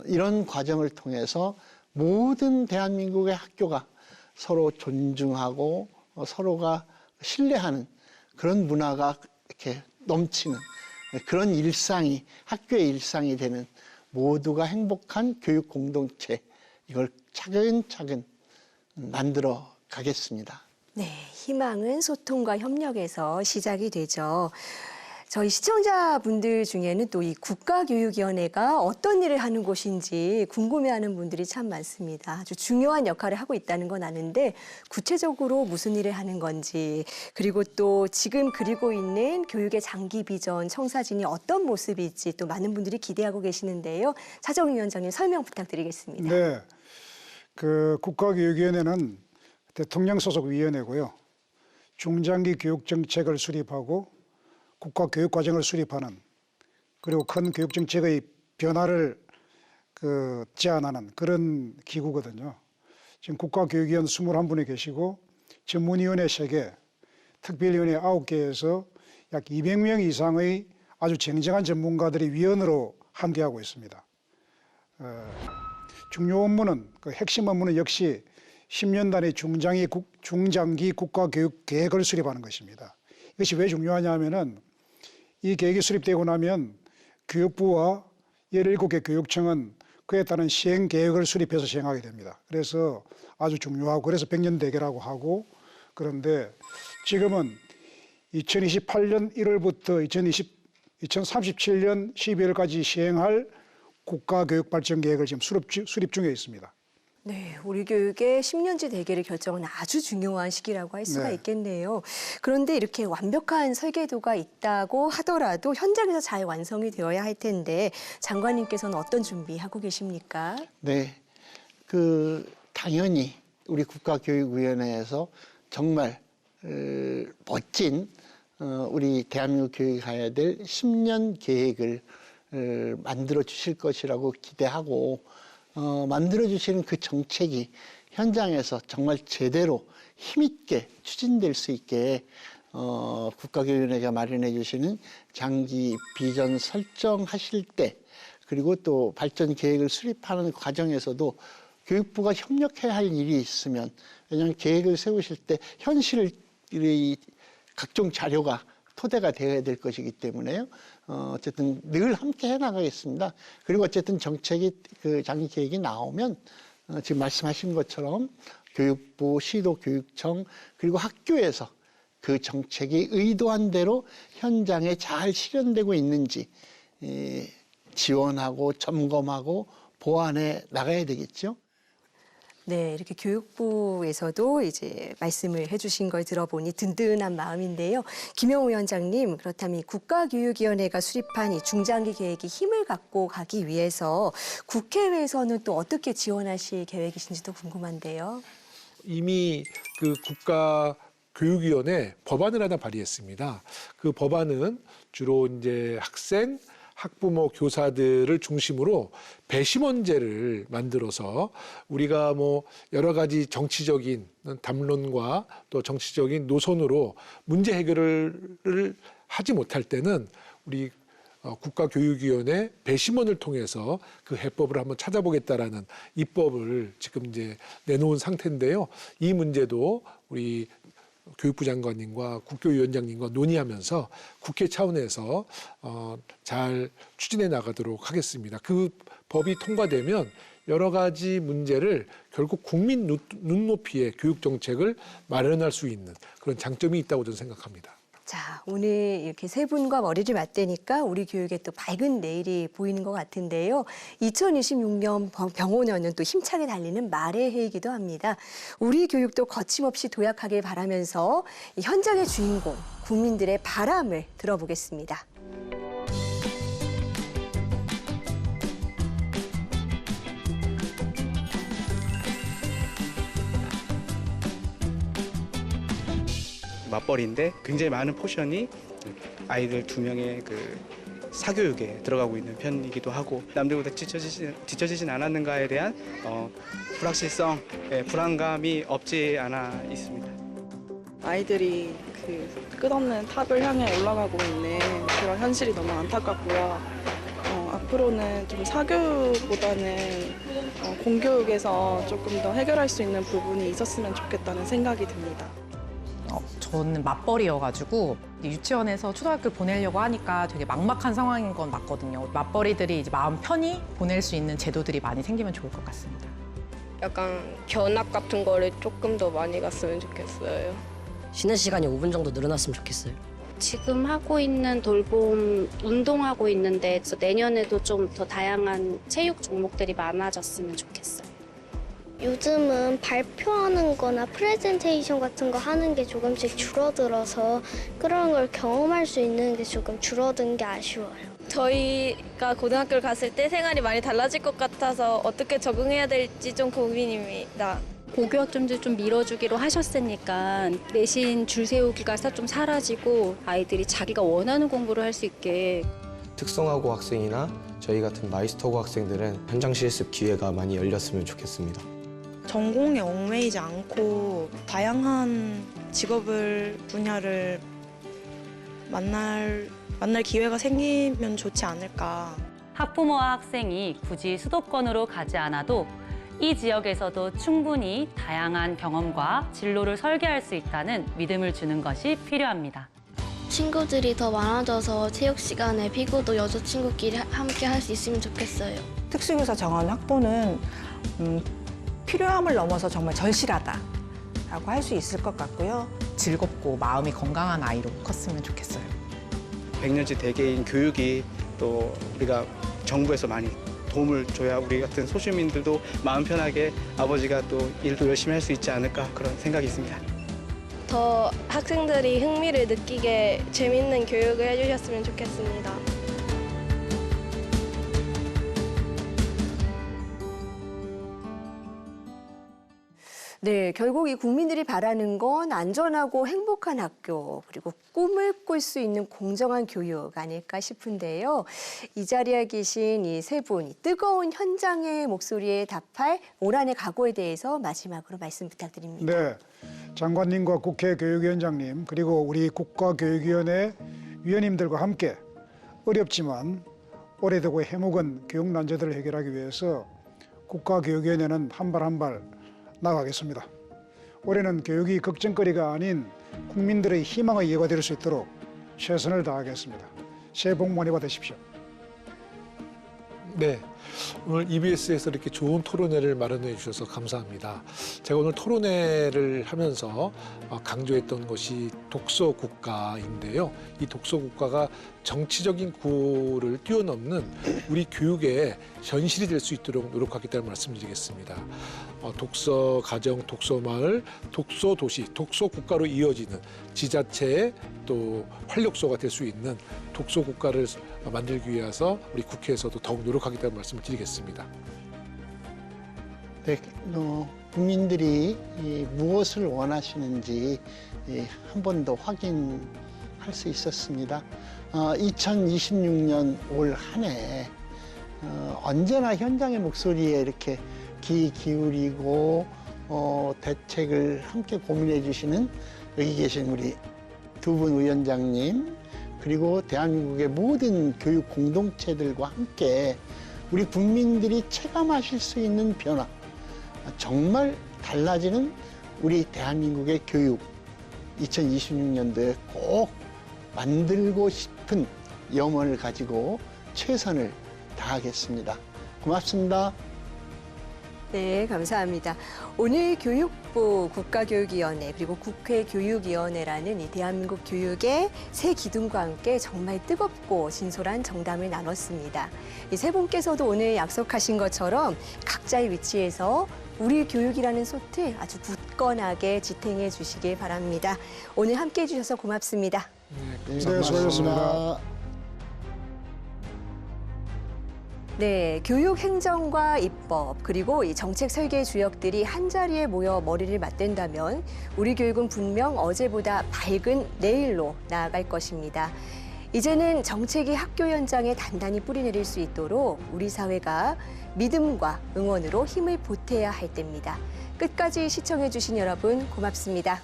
이런 과정을 통해서 모든 대한민국의 학교가 서로 존중하고 서로가 신뢰하는 그런 문화가 이렇게 넘치는 그런 일상이 학교의 일상이 되는 모두가 행복한 교육 공동체 이걸 차근차근 만들어 가겠습니다. 네, 희망은 소통과 협력에서 시작이 되죠. 저희 시청자분들 중에는 또 이 국가교육위원회가 어떤 일을 하는 곳인지 궁금해하는 분들이 참 많습니다. 아주 중요한 역할을 하고 있다는 건 아는데 구체적으로 무슨 일을 하는 건지 그리고 또 지금 그리고 있는 교육의 장기 비전, 청사진이 어떤 모습일지 또 많은 분들이 기대하고 계시는데요. 차정희 위원장님 설명 부탁드리겠습니다. 네, 그 국가교육위원회는 대통령 소속 위원회고요. 중장기 교육 정책을 수립하고 국가교육과정을 수립하는 그리고 큰 교육 정책의 변화를 제안하는 그런 기구거든요. 지금 국가교육위원 21분이 계시고 전문위원회 3개, 특별위원회 9개에서 약 200명 이상의 아주 쟁쟁한 전문가들이 위원으로 함께하고 있습니다. 중요 업무는 그 핵심 업무는 역시 10년 단위 중장기 국가교육 계획을 수립하는 것입니다. 이것이 왜 중요하냐 하면은 이 계획이 수립되고 나면 교육부와 17개 교육청은 그에 따른 시행 계획을 수립해서 시행하게 됩니다. 그래서 아주 중요하고 그래서 100년 대계라고 하고 그런데 지금은 2028년 1월부터 2037년 12월까지 시행할 국가교육발전계획을 지금 수립 중에 있습니다. 네, 우리 교육의 10년지 대계를 결정은 아주 중요한 시기라고 할 수가 네. 있겠네요. 그런데 이렇게 완벽한 설계도가 있다고 하더라도 현장에서 잘 완성이 되어야 할 텐데 장관님께서는 어떤 준비하고 계십니까? 네, 당연히 우리 국가교육위원회에서 정말 멋진 우리 대한민국 교육이 가야 될 10년 계획을 만들어 주실 것이라고 기대하고 만들어 주시는 그 정책이 현장에서 정말 제대로 힘있게 추진될 수 있게 국가교육위원회가 마련해 주시는 장기 비전 설정하실 때 그리고 또 발전 계획을 수립하는 과정에서도 교육부가 협력해야 할 일이 있으면 왜냐하면 계획을 세우실 때 현실의 각종 자료가 토대가 되어야 될 것이기 때문에요. 어쨌든 늘 함께 해나가겠습니다. 그리고 어쨌든 정책이 장기 계획이 나오면 지금 말씀하신 것처럼 교육부, 시도교육청 그리고 학교에서 그 정책이 의도한 대로 현장에 잘 실현되고 있는지 지원하고 점검하고 보완해 나가야 되겠죠. 네, 이렇게 교육부에서도 이제 말씀을 해주신 걸 들어보니 든든한 마음인데요. 김영우 위원장님, 그렇다면 국가교육위원회가 수립한 이 중장기 계획이 힘을 갖고 가기 위해서 국회에서는 또 어떻게 지원하실 계획이신지도 궁금한데요. 이미 그 국가교육위원회 법안을 하나 발의했습니다. 그 법안은 주로 이제 학생, 학부모, 교사들을 중심으로 배심원제를 만들어서 우리가 뭐 여러 가지 정치적인 담론과 또 정치적인 노선으로 문제 해결을 하지 못할 때는 우리 국가교육위원회 배심원을 통해서 그 해법을 한번 찾아보겠다라는 입법을 지금 이제 내놓은 상태인데요. 이 문제도 우리 교육부 장관님과 국교위원장님과 논의하면서 국회 차원에서 잘 추진해 나가도록 하겠습니다. 그 법이 통과되면 여러 가지 문제를 결국 국민 눈높이의 교육 정책을 마련할 수 있는 그런 장점이 있다고 저는 생각합니다. 자, 오늘 이렇게 세 분과 머리를 맞대니까 우리 교육에 또 밝은 내일이 보이는 것 같은데요. 2026년 병원년은 또 힘차게 달리는 말의 해이기도 합니다. 우리 교육도 거침없이 도약하길 바라면서 이 현장의 주인공, 국민들의 바람을 들어보겠습니다. 맞벌이인데 굉장히 많은 포션이 아이들 2명의 그 사교육에 들어가고 있는 편이기도 하고 남들보다 뒤처지진 않았는가에 대한 불확실성, 불안감이 없지 않아 있습니다. 아이들이 그 끝없는 탑을 향해 올라가고 있는 그런 현실이 너무 안타깝고요. 앞으로는 좀 사교육보다는 공교육에서 조금 더 해결할 수 있는 부분이 있었으면 좋겠다는 생각이 듭니다. 저는 맞벌이여가지고 유치원에서 초등학교 보내려고 하니까 되게 막막한 상황인 건 맞거든요. 맞벌이들이 이제 마음 편히 보낼 수 있는 제도들이 많이 생기면 좋을 것 같습니다. 약간 견학 같은 거를 조금 더 많이 갔으면 좋겠어요. 쉬는 시간이 5분 정도 늘어났으면 좋겠어요. 지금 하고 있는 돌봄 운동하고 있는데 내년에도 좀 더 다양한 체육 종목들이 많아졌으면 좋겠어요. 요즘은 발표하는 거나 프레젠테이션 같은 거 하는 게 조금씩 줄어들어서 그런 걸 경험할 수 있는 게 조금 줄어든 게 아쉬워요. 저희가 고등학교를 갔을 때 생활이 많이 달라질 것 같아서 어떻게 적응해야 될지 좀 고민입니다. 고교학점제 좀 밀어주기로 하셨으니까 내신 줄 세우기가 좀 사라지고 아이들이 자기가 원하는 공부를 할 수 있게. 특성화고 학생이나 저희 같은 마이스터고 학생들은 현장 실습 기회가 많이 열렸으면 좋겠습니다. 전공에 얽매이지 않고 다양한 직업을 분야를 만날 기회가 생기면 좋지 않을까. 학부모와 학생이 굳이 수도권으로 가지 않아도 이 지역에서도 충분히 다양한 경험과 진로를 설계할 수 있다는 믿음을 주는 것이 필요합니다. 친구들이 더 많아져서 체육 시간에 피구도 여자친구끼리 함께 할 수 있으면 좋겠어요. 특수교사 정원 확보는 필요함을 넘어서 정말 절실하다라고 할 수 있을 것 같고요. 즐겁고 마음이 건강한 아이로 컸으면 좋겠어요. 백년지 대개인 교육이 또 우리가 정부에서 많이 도움을 줘야 우리 같은 소시민들도 마음 편하게 아버지가 또 일도 열심히 할 수 있지 않을까 그런 생각이 있습니다. 더 학생들이 흥미를 느끼게 재밌는 교육을 해주셨으면 좋겠습니다. 네, 결국 이 국민들이 바라는 건 안전하고 행복한 학교, 그리고 꿈을 꿀 수 있는 공정한 교육 아닐까 싶은데요. 이 자리에 계신 이 세 분, 뜨거운 현장의 목소리에 답할 올 한해 각오에 대해서 마지막으로 말씀 부탁드립니다. 네, 장관님과 국회 교육위원장님 그리고 우리 국가교육위원회 위원님들과 함께 어렵지만 오래되고 해묵은 교육 난제들을 해결하기 위해서 국가교육위원회는 한 발 한 발 나가겠습니다. 올해는 교육이 걱정거리가 아닌 국민들의 희망의 예가 될 수 있도록 최선을 다하겠습니다. 새해 복 많이 받으십시오. 네, 오늘 EBS에서 이렇게 좋은 토론회를 마련해 주셔서 감사합니다. 제가 오늘 토론회를 하면서 강조했던 것이 독서 국가인데요. 이 독서 국가가 정치적인 구호를 뛰어넘는 우리 교육의 현실이 될 수 있도록 노력하겠다는 말씀드리겠습니다. 독서 가정, 독서 마을, 독서 도시, 독서 국가로 이어지는 지자체의 또 활력소가 될 수 있는 독서 국가를 만들기 위해서 우리 국회에서도 더욱 노력하겠다는 말씀을 드리겠습니다. 네, 국민들이 무엇을 원하시는지 한 번 더 확인할 수 있었습니다. 2026년 올 한 해 언제나 현장의 목소리에 이렇게 귀 기울이고 대책을 함께 고민해 주시는 여기 계신 우리 두 분 위원장님 그리고 대한민국의 모든 교육 공동체들과 함께 우리 국민들이 체감하실 수 있는 변화, 정말 달라지는 우리 대한민국의 교육 2026년도에 꼭 만들고 싶은 염원을 가지고 최선을 다하겠습니다. 고맙습니다. 네, 감사합니다. 오늘 교육부, 국가교육위원회 그리고 국회 교육위원회라는 이 대한민국 교육의 새 기둥과 함께 정말 뜨겁고 진솔한 정담을 나눴습니다. 이 세 분께서도 오늘 약속하신 것처럼 각자의 위치에서 우리 교육이라는 솥을 아주 굳건하게 지탱해 주시길 바랍니다. 오늘 함께해 주셔서 고맙습니다. 네, 수고하셨습니다. 네, 교육 행정과 입법 그리고 이 정책 설계 주역들이 한자리에 모여 머리를 맞댄다면 우리 교육은 분명 어제보다 밝은 내일로 나아갈 것입니다. 이제는 정책이 학교 현장에 단단히 뿌리내릴 수 있도록 우리 사회가 믿음과 응원으로 힘을 보태야 할 때입니다. 끝까지 시청해 주신 여러분 고맙습니다.